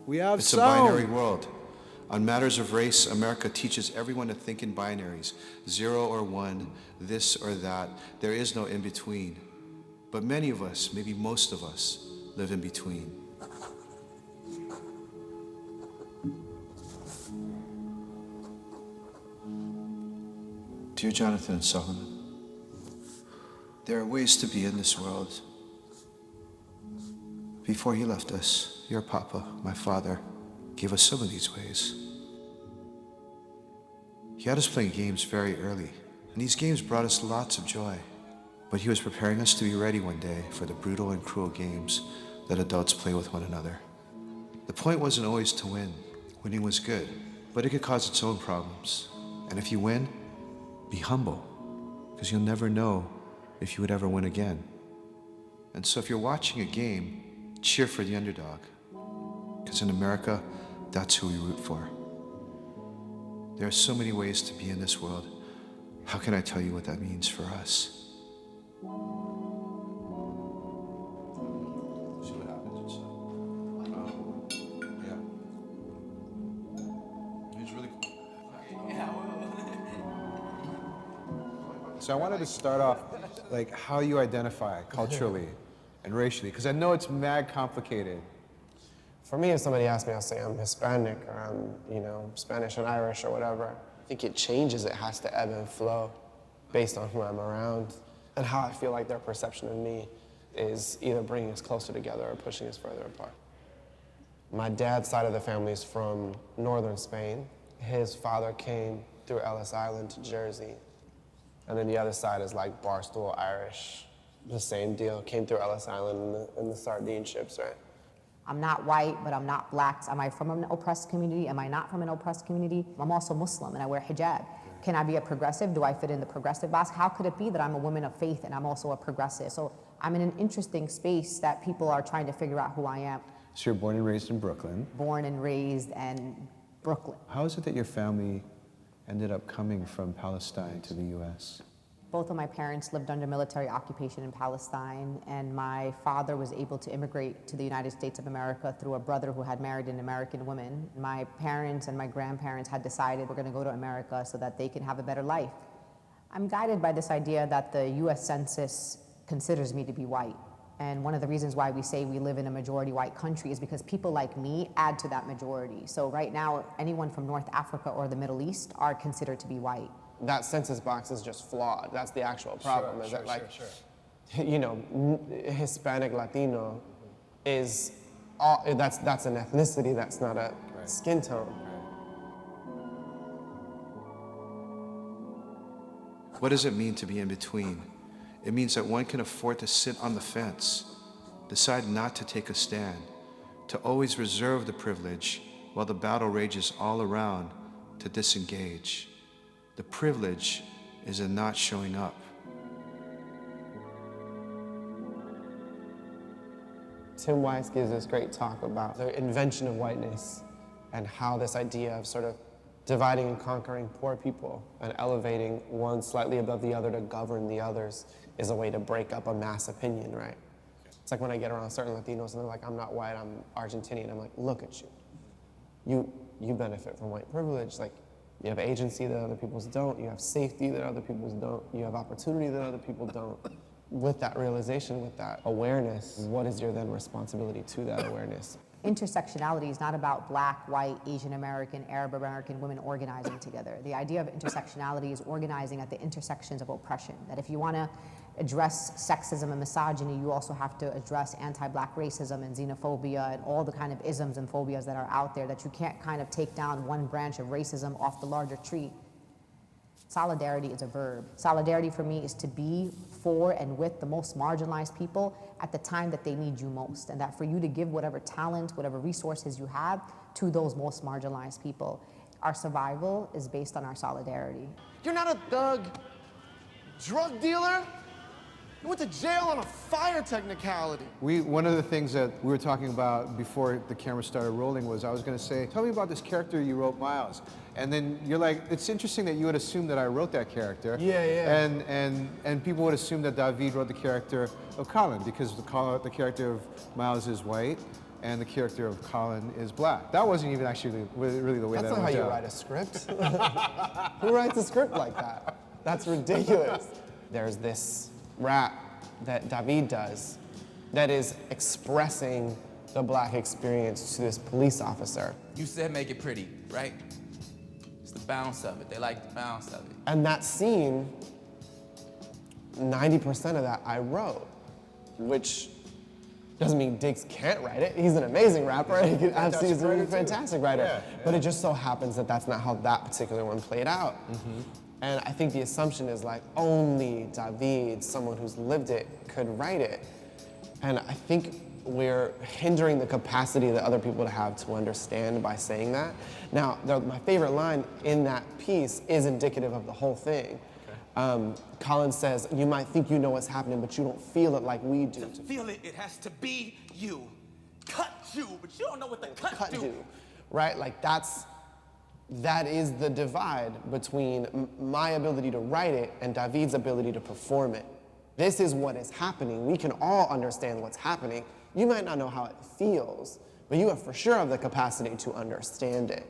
We have It's sound. a binary world. On matters of race, America teaches everyone to think in binaries, 0 or 1, this or that. There is no in between. But many of us, maybe most of us, live in between. Dear Jonathan and Solomon, there are ways to be in this world. Before he left us, your papa, my father, gave us some of these ways. He had us playing games very early, and these games brought us lots of joy. But he was preparing us to be ready one day for the brutal and cruel games that adults play with one another. The point wasn't always to win. Winning was good, but it could cause its own problems. And if you win, be humble, because you'll never know if you would ever win again. And so if you're watching a game, cheer for the underdog, because in America, that's who we root for. There are so many ways to be in this world. How can I tell you what that means for us? See what happens inside. Yeah. It's really cool. So I wanted to start off, like, how you identify culturally and racially, because I know it's mad complicated. For me, if somebody asks me, I'll say I'm Hispanic or I'm, Spanish and Irish or whatever. I think it changes. It has to ebb and flow based on who I'm around and how I feel like their perception of me is either bringing us closer together or pushing us further apart. My dad's side of the family is from northern Spain. His father came through Ellis Island to Jersey. And then the other side is like Barstool Irish. The same deal, came through Ellis Island in the sardine ships, right? I'm not white, but I'm not black. Am I from an oppressed community? Am I not from an oppressed community? I'm also Muslim and I wear hijab. Can I be a progressive? Do I fit in the progressive box? How could it be that I'm a woman of faith and I'm also a progressive? So I'm in an interesting space that people are trying to figure out who I am. So you're born and raised in Brooklyn. Born and raised in Brooklyn. How is it that your family ended up coming from Palestine to the U.S.? Both of my parents lived under military occupation in Palestine, and my father was able to immigrate to the United States of America through a brother who had married an American woman. My parents and my grandparents had decided we're going to go to America so that they can have a better life. I'm guided by this idea that the U.S. Census considers me to be white. And one of the reasons why we say we live in a majority white country is because people like me add to that majority. So right now, anyone from North Africa or the Middle East are considered to be white. That census box is just flawed. That's the actual problem. You know, Hispanic Latino is all, that's an ethnicity. That's not a skin tone. What does it mean to be in between? It means that one can afford to sit on the fence, decide not to take a stand, to always reserve the privilege while the battle rages all around, to disengage. The privilege is in not showing up. Tim Weiss gives this great talk about the invention of whiteness and how this idea of sort of dividing and conquering poor people and elevating one slightly above the other to govern the others is a way to break up a mass opinion, right? It's like when I get around certain Latinos and they're like, I'm not white, I'm Argentinian. I'm like, look at you. You benefit from white privilege. Like, you have agency that other people's don't. You have safety that other people's don't. You have opportunity that other people don't. With that realization, with that awareness, what is your then responsibility to that awareness? Intersectionality is not about black, white, Asian American, Arab American women organizing together. The idea of intersectionality is organizing at the intersections of oppression. That if you want to address sexism and misogyny, you also have to address anti-black racism and xenophobia and all the kind of isms and phobias that are out there, that you can't kind of take down one branch of racism off the larger tree. Solidarity is a verb. Solidarity for me is to be for and with the most marginalized people at the time that they need you most, and that for you to give whatever talent, whatever resources you have to those most marginalized people. Our survival is based on our solidarity. You're not a thug, drug dealer. You went to jail on a fire technicality. One of the things that we were talking about before the camera started rolling was I was going to say, tell me about this character you wrote, Miles. And then you're like, it's interesting that you would assume that I wrote that character. Yeah. And people would assume that David wrote the character of Colin because the character of Miles is white and the character of Colin is black. That wasn't even actually really the way That's that not went how you down. write a script. Who writes a script like that? That's ridiculous. There's this rap that David does that is expressing the black experience to this police officer. You said make it pretty, right? It's the bounce of it. They like the bounce of it. And that scene, 90% of that I wrote, which doesn't mean Diggs can't write it. He's an amazing rapper. He can absolutely, he's a fantastic writer. Yeah. But it just so happens that that's not how that particular one played out. And I think the assumption is like only David, someone who's lived it, could write it. And I think we're hindering the capacity that other people have to understand by saying that. Now, my favorite line in that piece is indicative of the whole thing. Colin says, you might think you know what's happening, but you don't feel it like we do. To feel it, it has to be you. Cut you, but you don't know what the cut do. Right? Like that is the divide between my ability to write it and David's ability to perform it. This is what is happening. We can all understand what's happening. You might not know how it feels, but you have for sure have the capacity to understand it.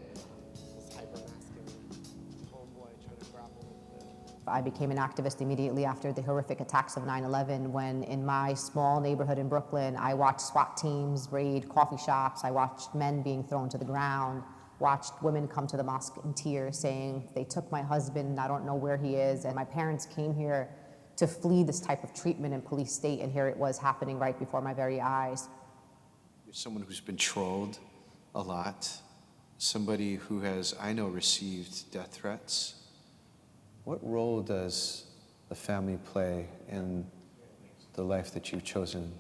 I became an activist immediately after the horrific attacks of 9/11 when in my small neighborhood in Brooklyn, I watched SWAT teams raid coffee shops, I watched men being thrown to the ground, watched women come to the mosque in tears saying, they took my husband, I don't know where he is, and my parents came here to flee this type of treatment in police state, and here it was happening right before my very eyes. You're someone who's been trolled, a lot. Somebody who has, I know, received death threats. What role does the family play in the life that you've chosen?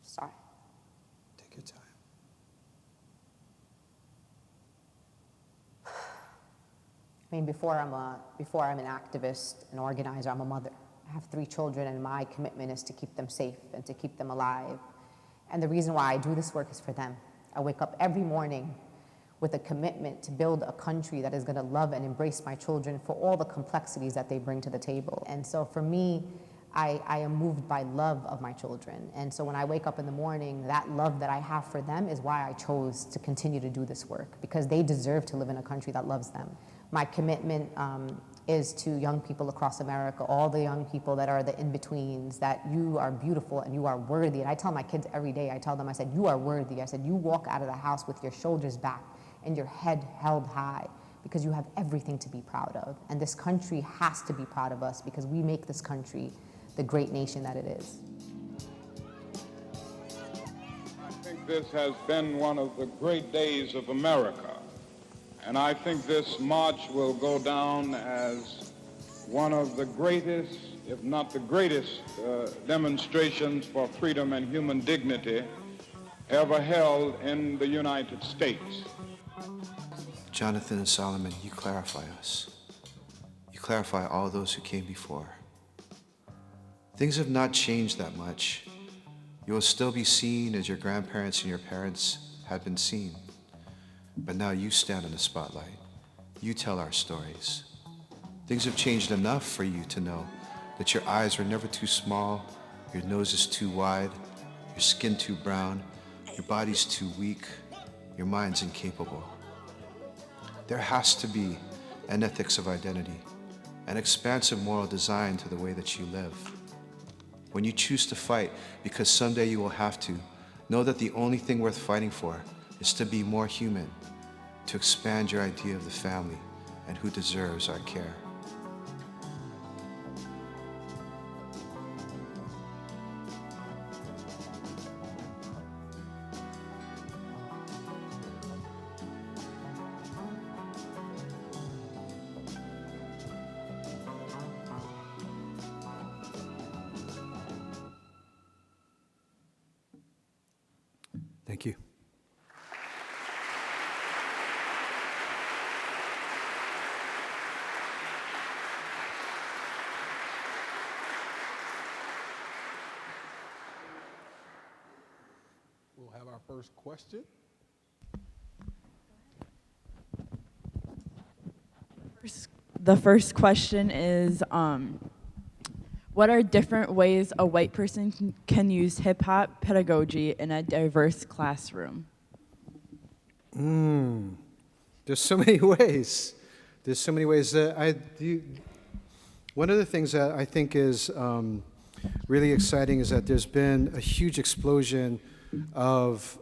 Sorry. Take your time. I mean, before I'm an activist, an organizer, I'm a mother. I have 3 children, and my commitment is to keep them safe and to keep them alive. And the reason why I do this work is for them. I wake up every morning with a commitment to build a country that is going to love and embrace my children for all the complexities that they bring to the table. And so for me, I am moved by love of my children. And so when I wake up in the morning, that love that I have for them is why I chose to continue to do this work, because they deserve to live in a country that loves them. My commitment is to young people across America, all the young people that are the in-betweens, that you are beautiful and you are worthy. And I tell my kids every day, I tell them, I said, you are worthy. I said, you walk out of the house with your shoulders back and your head held high, because you have everything to be proud of. And this country has to be proud of us, because we make this country the great nation that it is. I think this has been one of the great days of America. And I think this march will go down as one of the greatest, if not the greatest, demonstrations for freedom and human dignity ever held in the United States. Jonathan and Solomon, you clarify us. You clarify all those who came before. Things have not changed that much. You will still be seen as your grandparents and your parents had been seen. But now you stand in the spotlight. You tell our stories. Things have changed enough for you to know that your eyes were never too small, your nose is too wide, your skin too brown, your body's too weak, your mind's incapable. There has to be an ethics of identity, an expansive moral design to the way that you live. When you choose to fight, because someday you will have to, know that the only thing worth fighting for is to be more human, to expand your idea of the family and who deserves our care. Thank you. We'll have our first question. The first question is, what are different ways a white person can use hip-hop pedagogy in a diverse classroom? There's so many ways. There's so many ways that I do. One of the things that I think is really exciting is that there's been a huge explosion of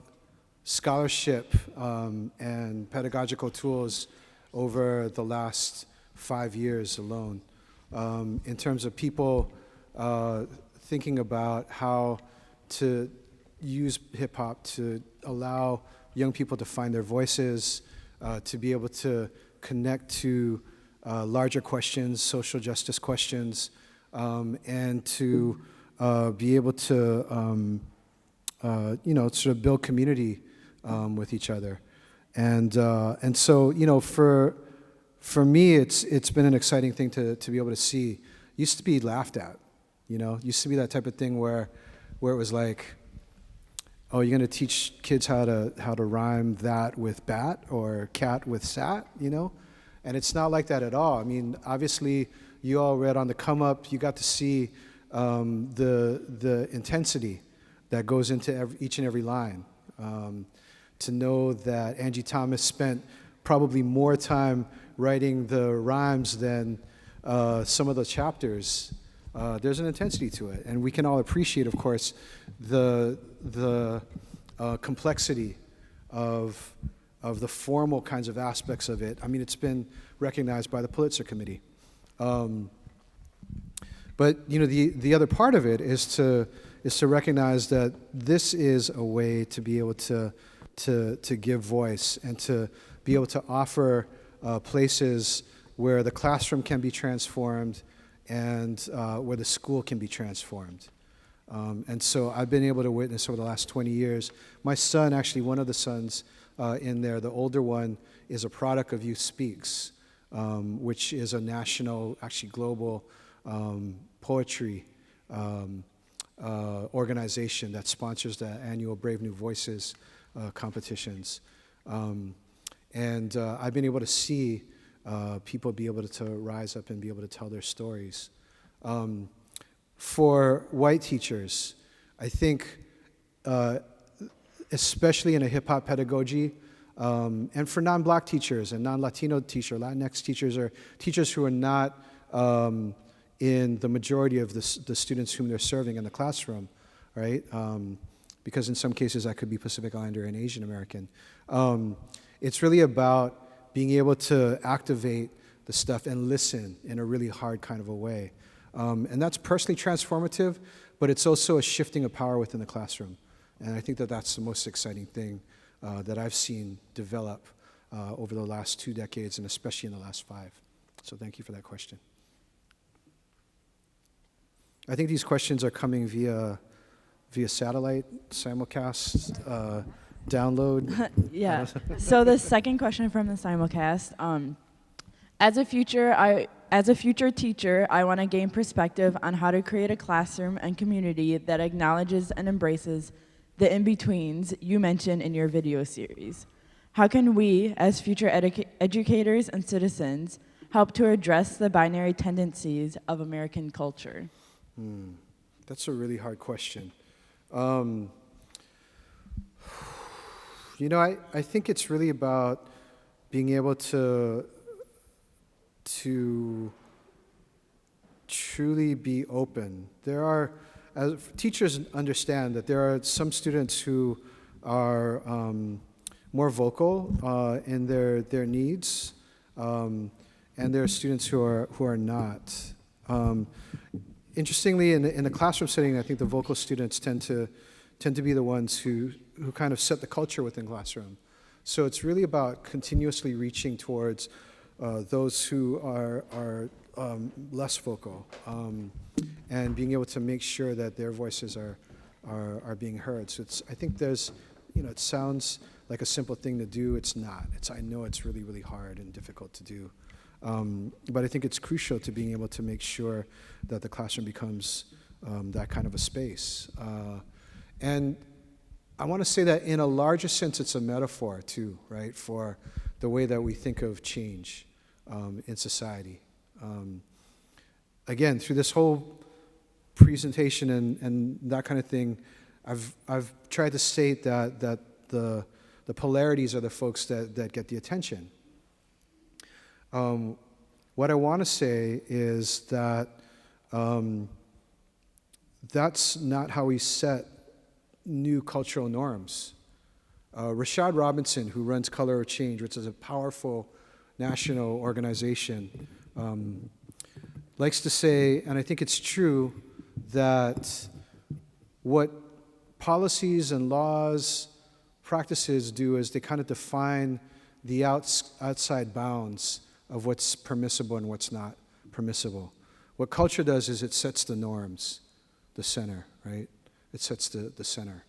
scholarship and pedagogical tools over the last 5 years alone, in terms of people thinking about how to use hip-hop to allow young people to find their voices, to be able to connect to larger questions, social justice questions, and to be able to sort of build community with each other. And so, for me, it's been an exciting thing to be able to see. Used to be laughed at, used to be that type of thing where it was like, oh, you're gonna teach kids how to rhyme that with bat or cat with sat, And it's not like that at all. I mean, obviously, you all read on the come up, you got to see the intensity that goes into each and every line. To know that Angie Thomas spent probably more time writing the rhymes than some of the chapters. There's an intensity to it, and we can all appreciate, of course, the complexity of the formal kinds of aspects of it. I mean, it's been recognized by the Pulitzer Committee. But the other part of it is to recognize that this is a way to be able to give voice and to be able to offer places where the classroom can be transformed and where the school can be transformed. And so I've been able to witness over the last 20 years. My son, actually one of the sons in there, the older one, is a product of Youth Speaks, which is a national, actually global poetry organization that sponsors the annual Brave New Voices competitions. And I've been able to see people be able to rise up and be able to tell their stories. For white teachers, I think, especially in a hip-hop pedagogy, and for non-Black teachers and non-Latino teachers, Latinx teachers, or teachers who are not in the majority of the students whom they're serving in the classroom, right? Because in some cases that could be Pacific Islander and Asian American. It's really about being able to activate the stuff and listen in a really hard kind of a way. And that's personally transformative, but it's also a shifting of power within the classroom. And I think that that's the most exciting thing that I've seen develop over the last 2 decades, and especially in the last 5. So thank you for that question. I think these questions are coming via satellite, simulcast, download. Yeah. So the second question from the simulcast, as a future teacher, I want to gain perspective on how to create a classroom and community that acknowledges and embraces the in-betweens you mentioned in your video series. How can we, as future educators and citizens, help to address the binary tendencies of American culture? That's a really hard question. I think it's really about being able to truly be open. There are, as teachers understand that there are some students who are more vocal in their needs, and there are students who are not. Interestingly, in the classroom setting, I think the vocal students tend to be the ones who kind of set the culture within classroom. So it's really about continuously reaching towards those who are less vocal, and being able to make sure that their voices are being heard. So I think there's, it sounds like a simple thing to do. It's not. I know it's really, really hard and difficult to do. But I think it's crucial to being able to make sure that the classroom becomes that kind of a space. And I want to say that in a larger sense, it's a metaphor too, right, for the way that we think of change in society. Again, through this whole presentation and that kind of thing, I've tried to state that the polarities are the folks that get the attention. What I want to say is that that's not how we set new cultural norms. Rashad Robinson, who runs Color or Change, which is a powerful national organization, likes to say, and I think it's true, that what policies and laws, practices do is they kind of define the outside bounds of what's permissible and what's not permissible. What culture does is it sets the norms, the center, right? It sets the center.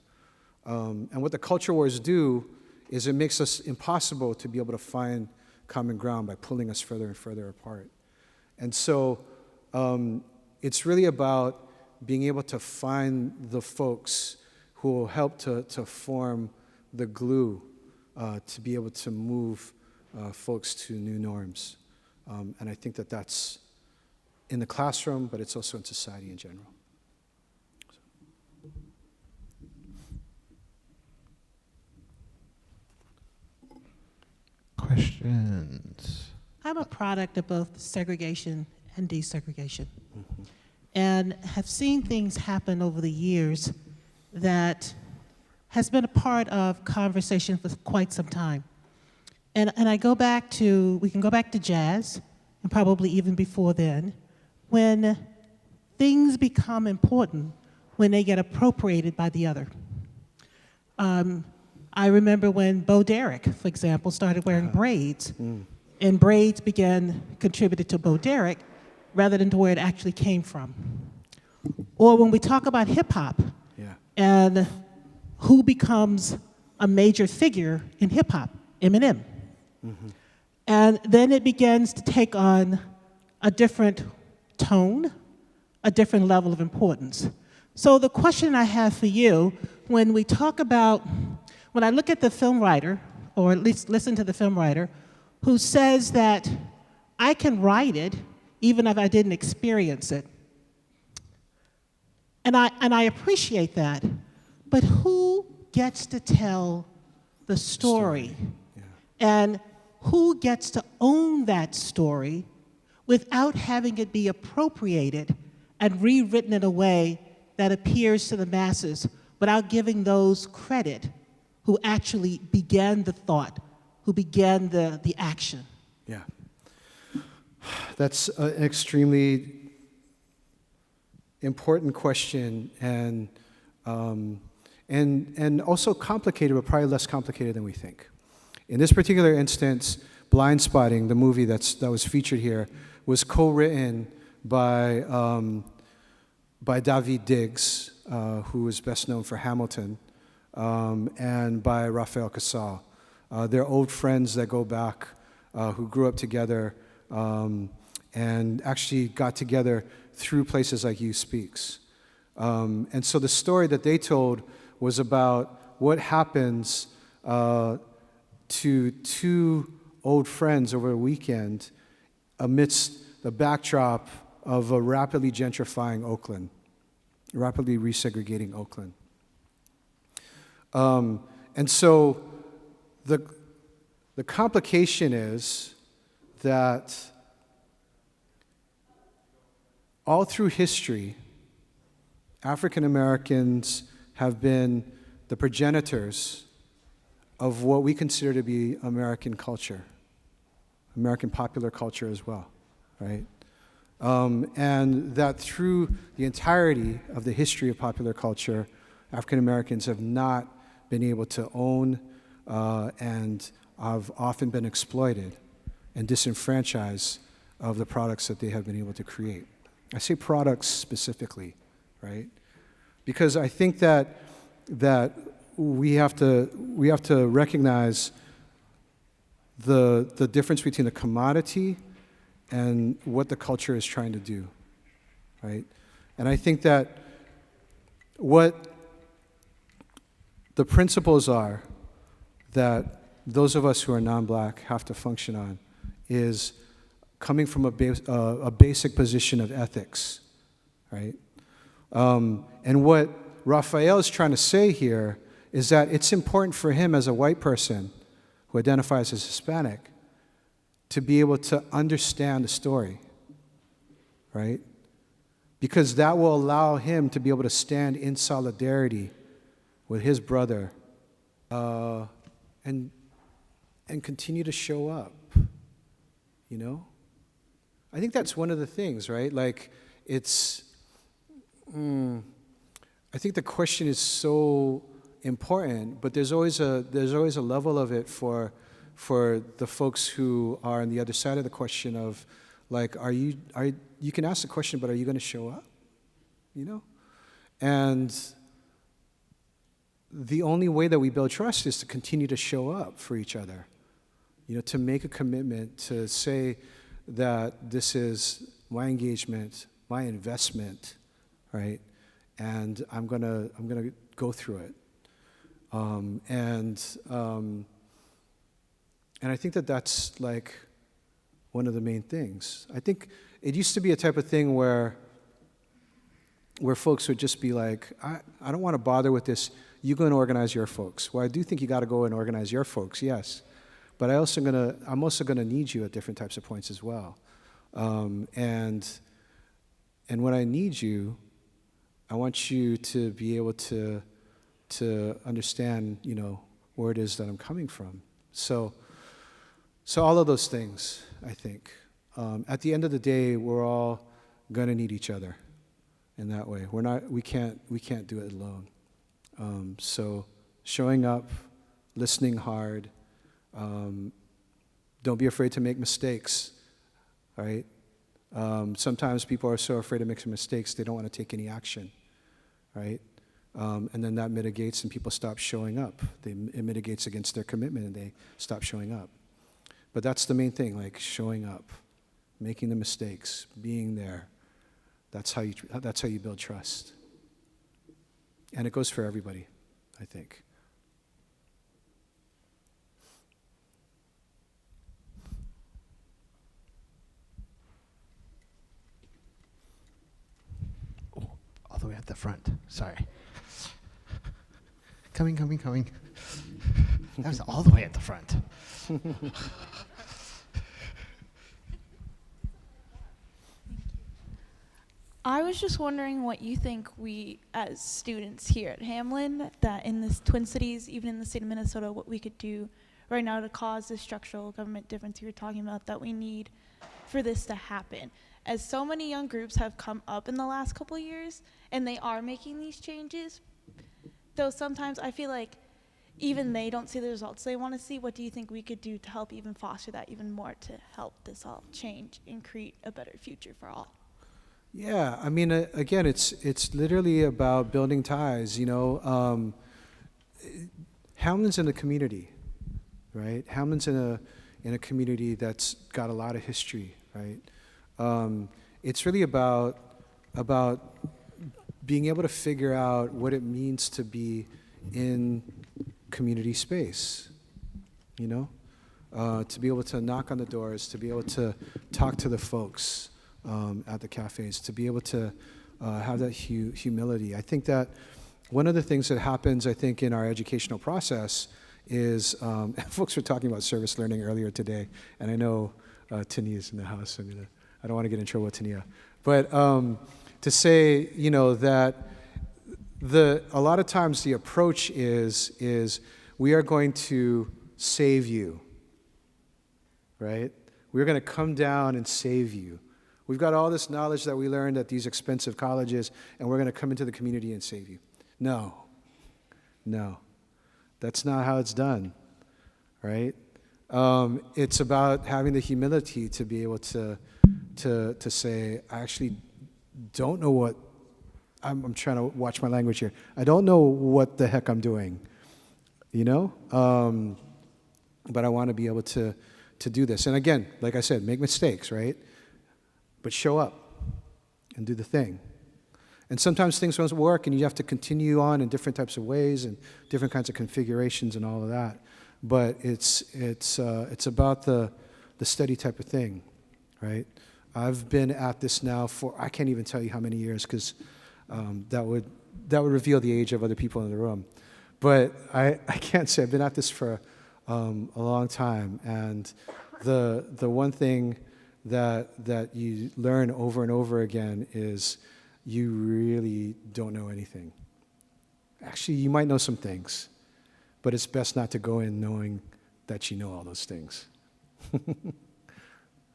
And what the culture wars do is it makes us impossible to be able to find common ground by pulling us further and further apart. And so it's really about being able to find the folks who will help to form the glue to be able to move folks to new norms. And I think that that's in the classroom, but it's also in society in general. Questions? I'm a product of both segregation and desegregation, and have seen things happen over the years that has been a part of conversation for quite some time. And I go back to, we can go back to jazz, and probably even before then, when things become important when they get appropriated by the other. I remember when Bo Derek, for example, started wearing braids, and braids contributed to Bo Derek rather than to where it actually came from. Or when we talk about hip hop and who becomes a major figure in hip hop, Eminem. And then it begins to take on a different tone, a different level of importance. So the question I have for you, when I look at the film writer, or at least listen to the film writer, who says that I can write it even if I didn't experience it. And I appreciate that, but who gets to tell the story? And who gets to own that story without having it be appropriated and rewritten in a way that appears to the masses without giving those credit who actually began the thought, who began the action? Yeah. That's an extremely important question, and also complicated, but probably less complicated than we think. In this particular instance, Blind Spotting, the movie that was featured here, was co-written by Daveed Diggs, who is best known for Hamilton, and by Rafael Casal. They're old friends that go back, who grew up together, and actually got together through places like Youth Speaks. And so the story that they told was about what happens to two old friends over a weekend amidst the backdrop of a rapidly gentrifying Oakland, rapidly resegregating Oakland. And so the complication is that all through history, African Americans have been the progenitors of what we consider to be American culture, American popular culture as well, right? And that through the entirety of the history of popular culture, African Americans have not been able to own and have often been exploited and disenfranchised of the products that they have been able to create. I say products specifically, right? Because I think that we have to recognize the difference between a commodity and what the culture is trying to do, right? And I think that what the principles are that those of us who are non-black have to function on is coming from a basic position of ethics, right? And what Raphael is trying to say here is that it's important for him as a white person who identifies as Hispanic to be able to understand the story, right? Because that will allow him to be able to stand in solidarity with his brother and continue to show up, you know? I think that's one of the things, right? Like, it's, I think the question is so important, but there's always a level of it for the folks who are on the other side of the question of, like, you can ask the question, but are you going to show up? You know? And the only way that we build trust is to continue to show up for each other. You know, to make a commitment, to say that this is my engagement, my investment, right? And I'm gonna go through it. And I think that that's like one of the main things. I think it used to be a type of thing where folks would just be like, I don't want to bother with this. You go and organize your folks. Well, I do think you got to go and organize your folks, yes. But I'm also gonna need you at different types of points as well. And when I need you, I want you to be able to understand, you know, where it is that I'm coming from. So all of those things, I think. At the end of the day, we're all gonna need each other. in that way. We can't do it alone. So showing up, listening hard, don't be afraid to make mistakes, right? Sometimes people are so afraid of making mistakes, they don't want to take any action, right? And then that mitigates and people stop showing up. It mitigates against their commitment and they stop showing up. But that's the main thing, like showing up, making the mistakes, being there. That's how you build trust. And it goes for everybody, I think. Oh, all the way at the front. Sorry. Coming. That was all the way at the front. I was just wondering what you think we, as students here at Hamline, that in the Twin Cities, even in the state of Minnesota, what we could do right now to cause the structural government difference you were talking about that we need for this to happen. As so many young groups have come up in the last couple of years, and they are making these changes, though sometimes I feel like even they don't see the results they want to see. What do you think we could do to help even foster that even more to help this all change and create a better future for all? Yeah, I mean, again, it's literally about building ties. You know, Hamlin's in a community, right? Hamlin's in a community that's got a lot of history, right? It's really about being able to figure out what it means to be in community space. You know, to be able to knock on the doors, to be able to talk to the folks. At the cafes, to be able to have that humility. I think that one of the things that happens, I think, in our educational process is, folks were talking about service learning earlier today, and I know Tania is in the house, so I don't want to get in trouble with Tania. But to say, you know, that a lot of times the approach is we are going to save you, right? We're going to come down and save you. We've got all this knowledge that we learned at these expensive colleges, and we're going to come into the community and save you. No. That's not how it's done, right? It's about having the humility to be able to say, I actually don't know what, I'm trying to watch my language here. I don't know what the heck I'm doing, you know? But I want to be able to do this. And again, like I said, make mistakes, right? But show up and do the thing. And sometimes things don't work and you have to continue on in different types of ways and different kinds of configurations and all of that. But it's about the steady type of thing, right? I've been at this now for, I can't even tell you how many years, because that would reveal the age of other people in the room. But I can't say, I've been at this for a long time. And the one thing that you learn over and over again is you really don't know anything. Actually, you might know some things, but it's best not to go in knowing that you know all those things.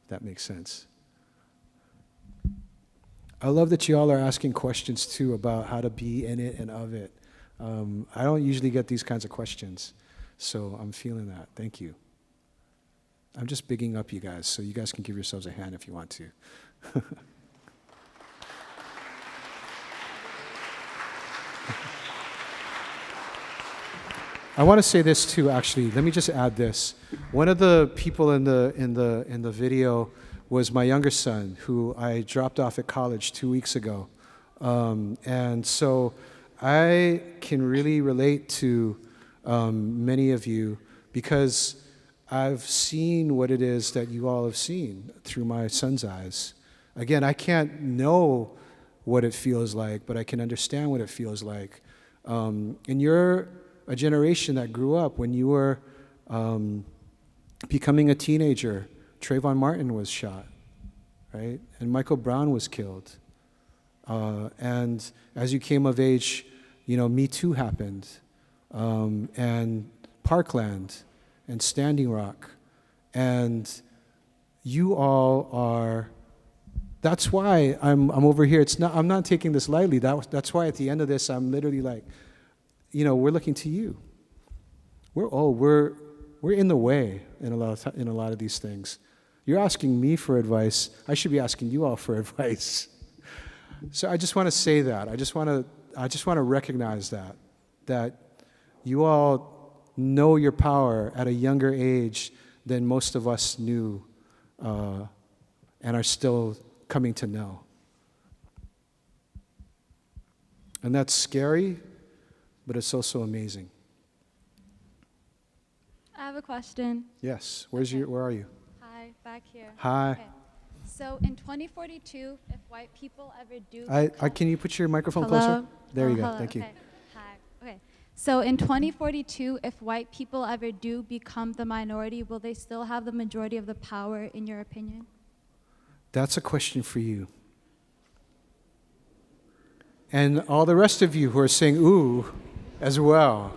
That makes sense. I love that you all are asking questions too about how to be in it and of it. I don't usually get these kinds of questions, so I'm feeling that. Thank you. I'm just bigging up you guys, so you guys can give yourselves a hand if you want to. I want to say this too, actually. Let me just add this. One of the people in the video was my younger son, who I dropped off at college 2 weeks ago. And so I can really relate to many of you because I've seen what it is that you all have seen through my son's eyes. Again, I can't know what it feels like, but I can understand what it feels like. And you're a generation that grew up when you were becoming a teenager. Trayvon Martin was shot, right? And Michael Brown was killed. And as you came of age, you know, Me Too happened, and Parkland, and Standing Rock, and you all are That's why I'm over here. I'm not taking this lightly. That's why at the end of this, I'm literally like, we're looking to you. We're in the way in a lot of these things. You're asking me for advice. I should be asking you all for advice. So I just want to say that. I just want to recognize that you all know your power at a younger age than most of us knew and are still coming to know. And that's scary, but it's also amazing. I have a question. Yes. Where are you? Hi, back here. Hi. Okay. So in 2042, if white people ever do... Can you put your microphone Hello? closer? There you go. Hello. Thank you. Okay. Hi. Okay. So in 2042, if white people ever do become the minority, will they still have the majority of the power, in your opinion? That's a question for you. And all the rest of you who are saying ooh as well.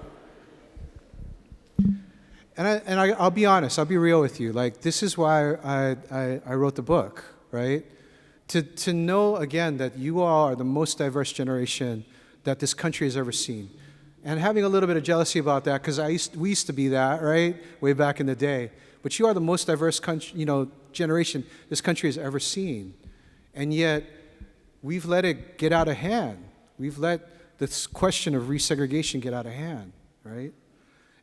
And I'll be honest, I'll be real with you. Like, this is why I wrote the book, right? To know, again, that you all are the most diverse generation that this country has ever seen. And having a little bit of jealousy about that, because we used to be that, right? Way back in the day. But you are the most diverse generation this country has ever seen. And yet, we've let it get out of hand. We've let this question of resegregation get out of hand, right?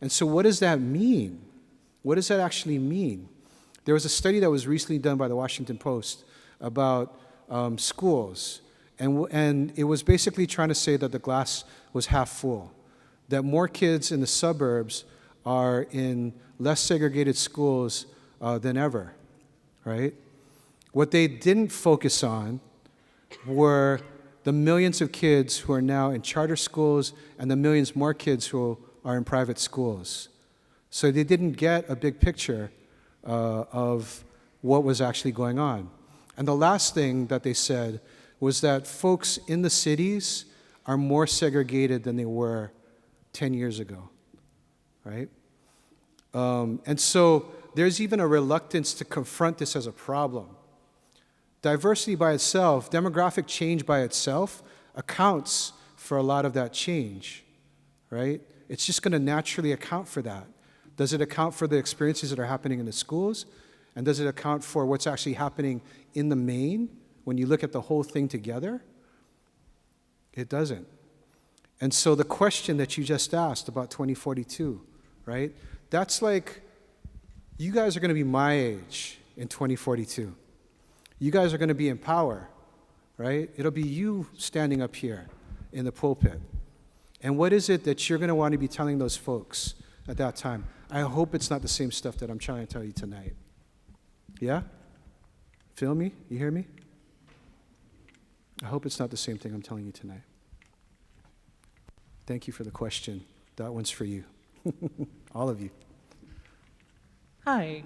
And so what does that mean? What does that actually mean? There was a study that was recently done by the Washington Post about schools. And it was basically trying to say that the glass was half full, that more kids in the suburbs are in less segregated schools than ever, right? What they didn't focus on were the millions of kids who are now in charter schools and the millions more kids who are in private schools. So they didn't get a big picture of what was actually going on. And the last thing that they said was that folks in the cities are more segregated than they were 10 years ago, right? And so there's even a reluctance to confront this as a problem. Diversity by itself, demographic change by itself, accounts for a lot of that change, right? It's just going to naturally account for that. Does it account for the experiences that are happening in the schools? And does it account for what's actually happening in the main when you look at the whole thing together? It doesn't. And so the question that you just asked about 2042, right? That's like, you guys are going to be my age in 2042. You guys are going to be in power, right? It'll be you standing up here in the pulpit. And what is it that you're going to want to be telling those folks at that time? I hope it's not the same stuff that I'm trying to tell you tonight. Yeah? Feel me? You hear me? I hope it's not the same thing I'm telling you tonight. Thank you for the question. That one's for you. All of you. Hi.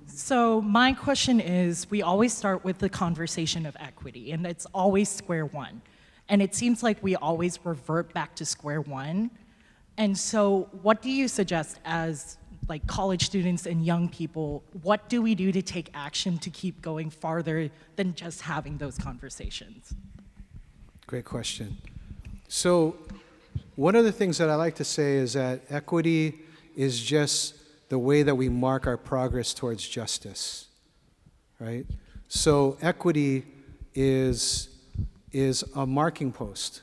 So my question is, we always start with the conversation of equity, and it's always square one. And it seems like we always revert back to square one. And so what do you suggest as like college students and young people, what do we do to take action to keep going farther than just having those conversations? Great question. So one of the things that I like to say is that equity is just the way that we mark our progress towards justice, right? So equity is a marking post,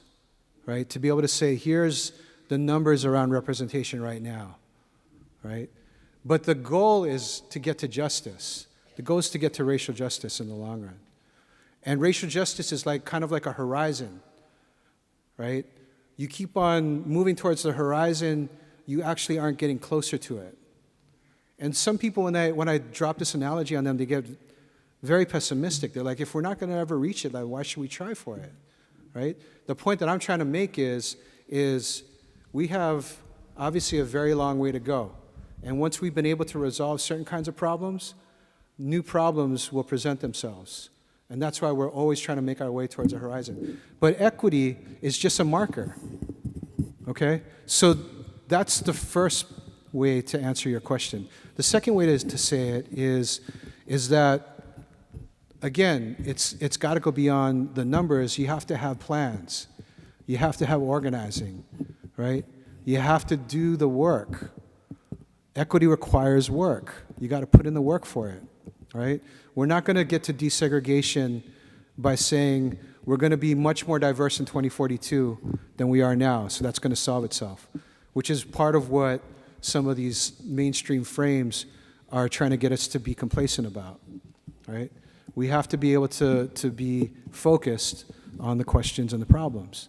right? To be able to say, here's the numbers around representation right now, right? But the goal is to get to justice. The goal is to get to racial justice in the long run. And racial justice is like kind of like a horizon, right? You keep on moving towards the horizon, you actually aren't getting closer to it. And some people, when I drop this analogy on them, they get very pessimistic. They're like, if we're not going to ever reach it, like, why should we try for it, right? The point that I'm trying to make is we have obviously a very long way to go. And once we've been able to resolve certain kinds of problems, new problems will present themselves. And that's why we're always trying to make our way towards the horizon. But equity is just a marker, okay? So that's the first way to answer your question. The second way to say it is that again, it's got to go beyond the numbers. You have to have plans. You have to have organizing, right? You have to do the work. Equity requires work. You got to put in the work for it, right? We're not going to get to desegregation by saying we're going to be much more diverse in 2042 than we are now, so that's going to solve itself, which is part of what some of these mainstream frames are trying to get us to be complacent about, right? We have to be able to be focused on the questions and the problems.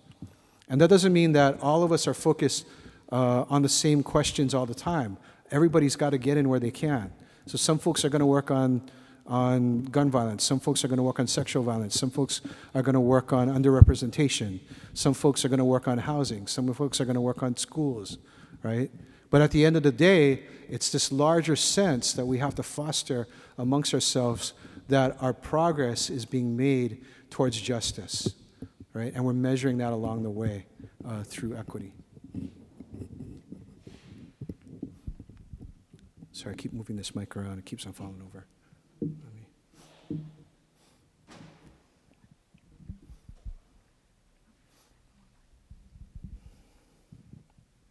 And that doesn't mean that all of us are focused on the same questions all the time. Everybody's got to get in where they can. So some folks are going to work on gun violence. Some folks are going to work on sexual violence. Some folks are going to work on underrepresentation. Some folks are going to work on housing. Some folks are going to work on schools, right? But at the end of the day, it's this larger sense that we have to foster amongst ourselves that our progress is being made towards justice, right? And we're measuring that along the way through equity. Sorry, I keep moving this mic around. It keeps on falling over.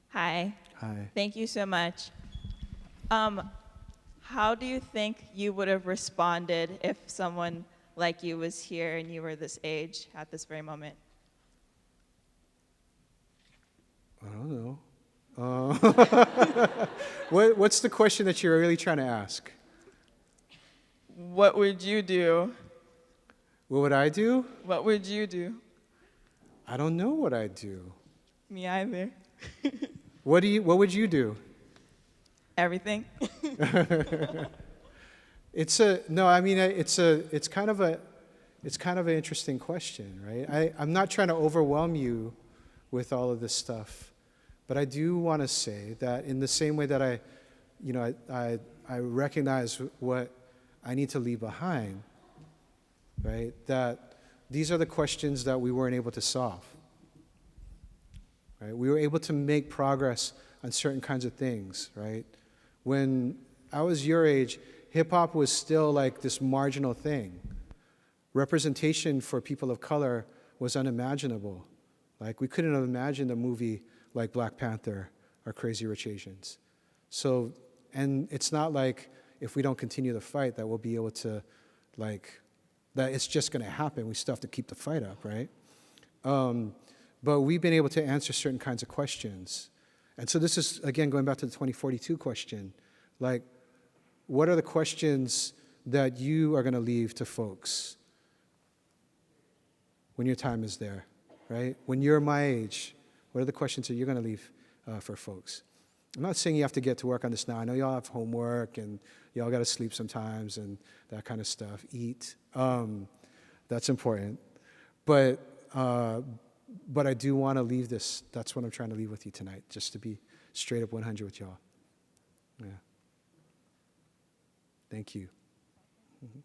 Hi. Hi. Thank you so much. How do you think you would have responded if someone like you was here and you were this age at this very moment? I don't know. What's the question that you're really trying to ask? What would you do? What would I do? What would you do? I don't know what I'd do. Me either. What would you do? Everything. It's kind of an interesting question, right? I'm not trying to overwhelm you with all of this stuff, but I do want to say that in the same way that I recognize what I need to leave behind, right? That these are the questions that we weren't able to solve. Right? We were able to make progress on certain kinds of things, right? When I was your age, hip-hop was still like this marginal thing. Representation for people of color was unimaginable. Like, we couldn't have imagined a movie like Black Panther or Crazy Rich Asians. So, and it's not like if we don't continue the fight that we'll be able to, that it's just going to happen. We still have to keep the fight up, right? But we've been able to answer certain kinds of questions. And so this is, again, going back to the 2042 question, what are the questions that you are going to leave to folks when your time is there, right? When you're my age, what are the questions that you're going to leave for folks? I'm not saying you have to get to work on this now. I know y'all have homework and y'all got to sleep sometimes and that kind of stuff. Eat. That's important. But I do want to leave this. That's what I'm trying to leave with you tonight, just to be straight up 100 with y'all. Yeah. Thank you. Mm-hmm.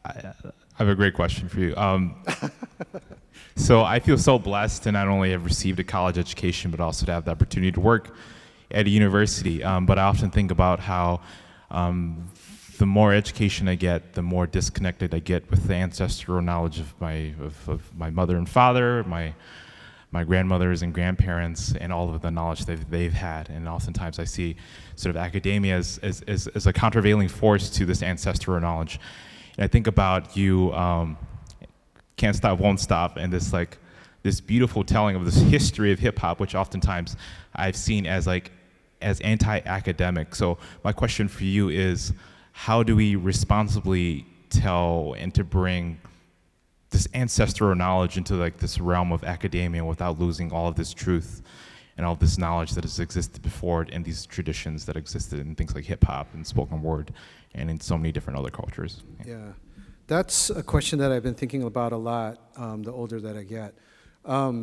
I have a great question for you. So I feel so blessed to not only have received a college education, but also to have the opportunity to work at a university. But I often think about how the more education I get, the more disconnected I get with the ancestral knowledge of my mother and father, my grandmothers and grandparents, and all of the knowledge that they've had. And oftentimes I see sort of academia as a countervailing force to this ancestral knowledge. And I think about you, Can't Stop, Won't Stop, and this beautiful telling of this history of hip hop, which oftentimes I've seen as anti-academic. So my question for you is, how do we responsibly tell and to bring this ancestral knowledge into this realm of academia without losing all of this truth and all of this knowledge that has existed before it, and these traditions that existed in things like hip hop and spoken word and in so many different other cultures? Yeah, that's a question that I've been thinking about a lot the older that I get. Let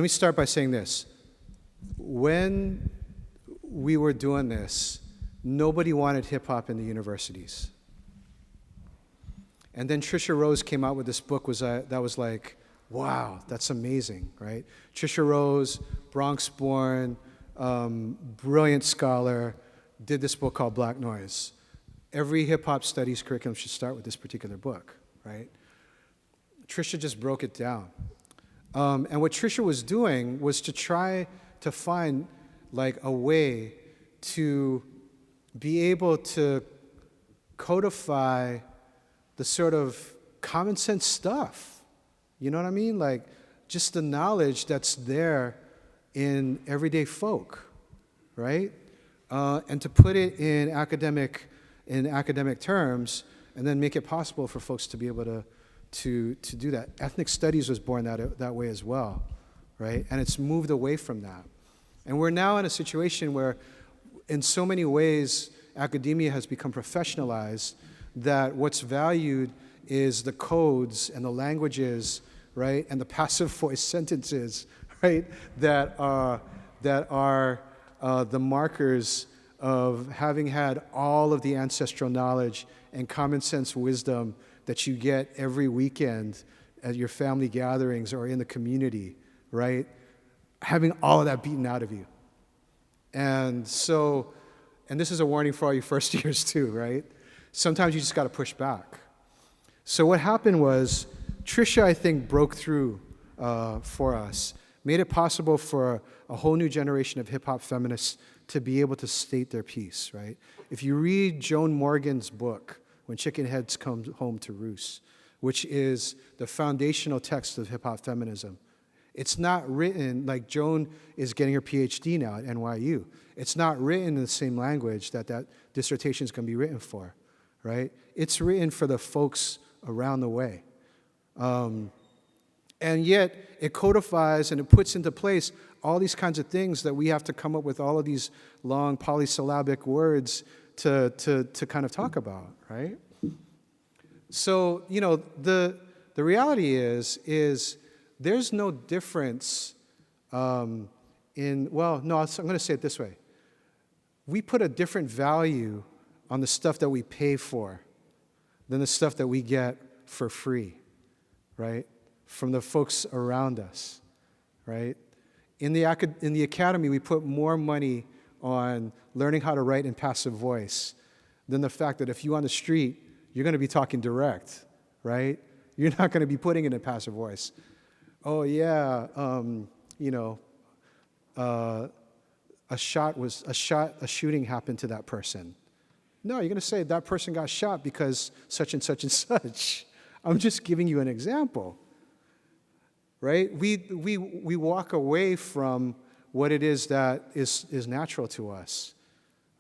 me start by saying this. When we were doing this, nobody wanted hip hop in the universities. And then Trisha Rose came out with this book that was like wow, that's amazing, right? Trisha Rose, Bronx-born, brilliant scholar, did this book called Black Noise. Every hip-hop studies curriculum should start with this particular book, right? Trisha just broke it down. And what Trisha was doing was to try to find like a way to be able to codify the sort of common sense stuff. You know what I mean? Like just the knowledge that's there in everyday folk, right? And to put it in academic terms, and then make it possible for folks to be able to do that. Ethnic studies was born that way as well, right? And it's moved away from that. And we're now in a situation where, in so many ways, academia has become professionalized, that what's valued is the codes and the languages, right, and the passive voice sentences, right, that are the markers of having had all of the ancestral knowledge and common sense wisdom that you get every weekend at your family gatherings or in the community, right? Having all of that beaten out of you. And so, and this is a warning for all you first years too, right? Sometimes you just got to push back. So what happened was, Trisha, I think, broke through for us, made it possible for a whole new generation of hip-hop feminists to be able to state their piece, right? If you read Joan Morgan's book, When Chicken Heads Come Home to Roost, which is the foundational text of hip-hop feminism, it's not written, like Joan is getting her PhD now at NYU. It's not written in the same language that dissertation is going to be written for, right? It's written for the folks around the way. And yet, it codifies and it puts into place all these kinds of things that we have to come up with all of these long polysyllabic words to kind of talk about, right? So, you know, the reality is there's no difference well, no, I'm going to say it this way. We put a different value on the stuff that we pay for than the stuff that we get for free, right? From the folks around us, right? In the academy, we put more money on learning how to write in passive voice than the fact that if you're on the street, you're going to be talking direct, right? You're not going to be putting it in passive voice. Oh yeah, you know, a shooting happened to that person. No, you're going to say that person got shot because such and such and such. I'm just giving you an example, right? We walk away from what it is that is natural to us,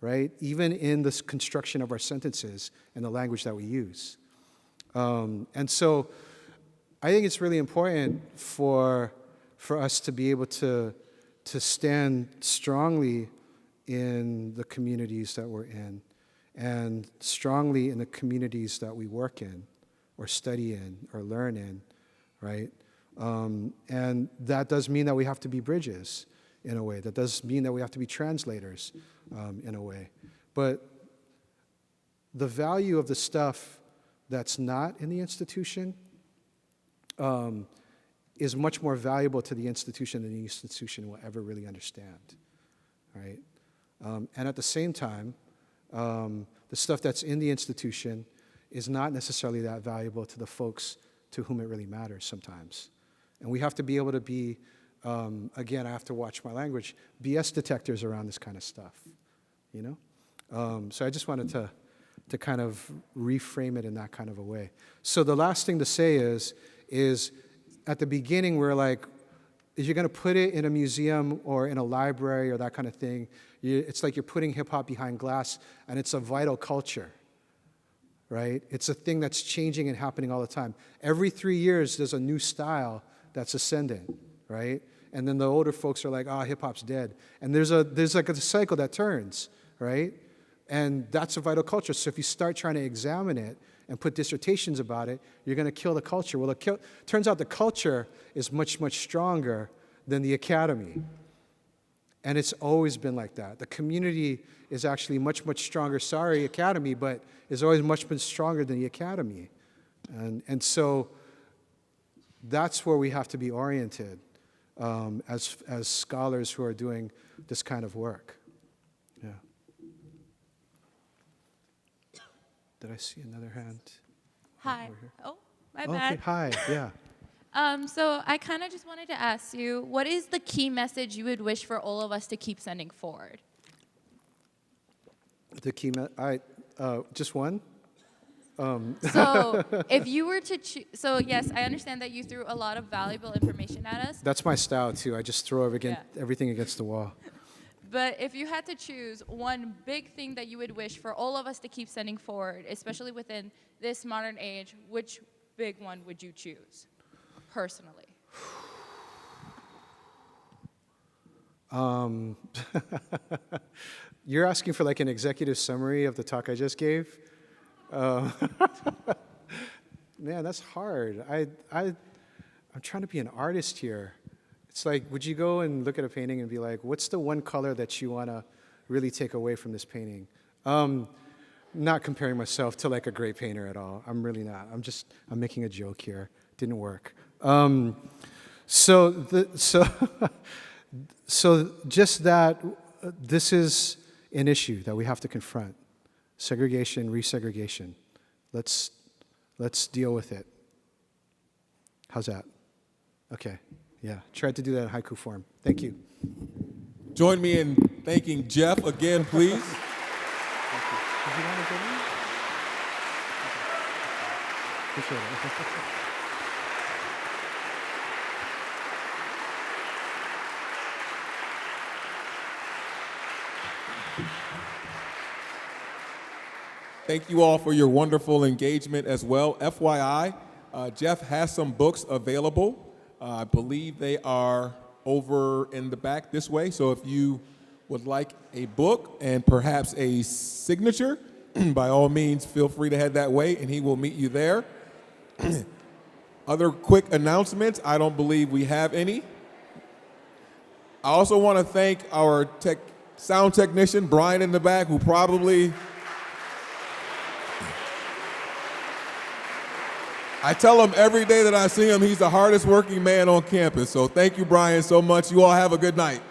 right? Even in the construction of our sentences and the language that we use. And so I think it's really important for us to be able to stand strongly in the communities that we're in and strongly in the communities that we work in or study in or learn in, right? And that does mean that we have to be bridges in a way. That does mean that we have to be translators in a way. But the value of the stuff that's not in the institution is much more valuable to the institution than the institution will ever really understand, right? And at the same time, the stuff that's in the institution is not necessarily that valuable to the folks to whom it really matters sometimes. And we have to be able to be, again, I have to watch my language, BS detectors around this kind of stuff, you know? So I just wanted to kind of reframe it in that kind of a way. So the last thing to say is at the beginning we're like, if you're going to put it in a museum or in a library or that kind of thing, it's like you're putting hip-hop behind glass, and it's a vital culture, right? It's a thing that's changing and happening all the time. Every 3 years, there's a new style that's ascendant, right? And then the older folks are like, hip-hop's dead. And there's like a cycle that turns, right? And that's a vital culture. So if you start trying to examine it and put dissertations about it, you're going to kill the culture. Well, turns out the culture is much, much stronger than the academy. And it's always been like that. The community is actually much, much stronger. Sorry, academy, but is always much, much stronger than the academy. And so That's where we have to be oriented as scholars who are doing this kind of work. Yeah. Did I see another hand? Hi. Over here? Oh, my Okay, bad. hi, yeah. So I kind of just wanted to ask you, what is the key message you would wish for all of us to keep sending forward? The key, just one? So if you were to choose, so yes, I understand that you threw a lot of valuable information at us, That's my style too. I just throw everything against the wall. but if you had to choose one big thing that you would wish for all of us to keep sending forward, especially within this modern age, which big one would you choose, personally? You're asking for like an executive summary of the talk I just gave? Man, that's hard. I'm trying to be an artist here. It's like, would you go and look at a painting and be like, what's the one color that you want to really take away from this painting? Not comparing myself to like a great painter at all. I'm really not. I'm making a joke here. Didn't work. So just that, this is an issue that we have to confront. Segregation, resegregation. Let's deal with it. How's that? Okay, yeah. Tried to do that in haiku form. Thank you. Join me in thanking Jeff again, please. Thank you. Did you want to get in? Okay. Appreciate it. Thank you all for your wonderful engagement as well. FYI, Jeff has some books available. I believe they are over in the back this way. So if you would like a book and perhaps a signature, by all means, feel free to head that way and he will meet you there. Other quick announcements, I don't believe we have any. I also want to thank our sound technician, Brian in the back, who probably... I tell him every day that I see him, he's the hardest working man on campus. So thank you, Brian, so much. You all have a good night.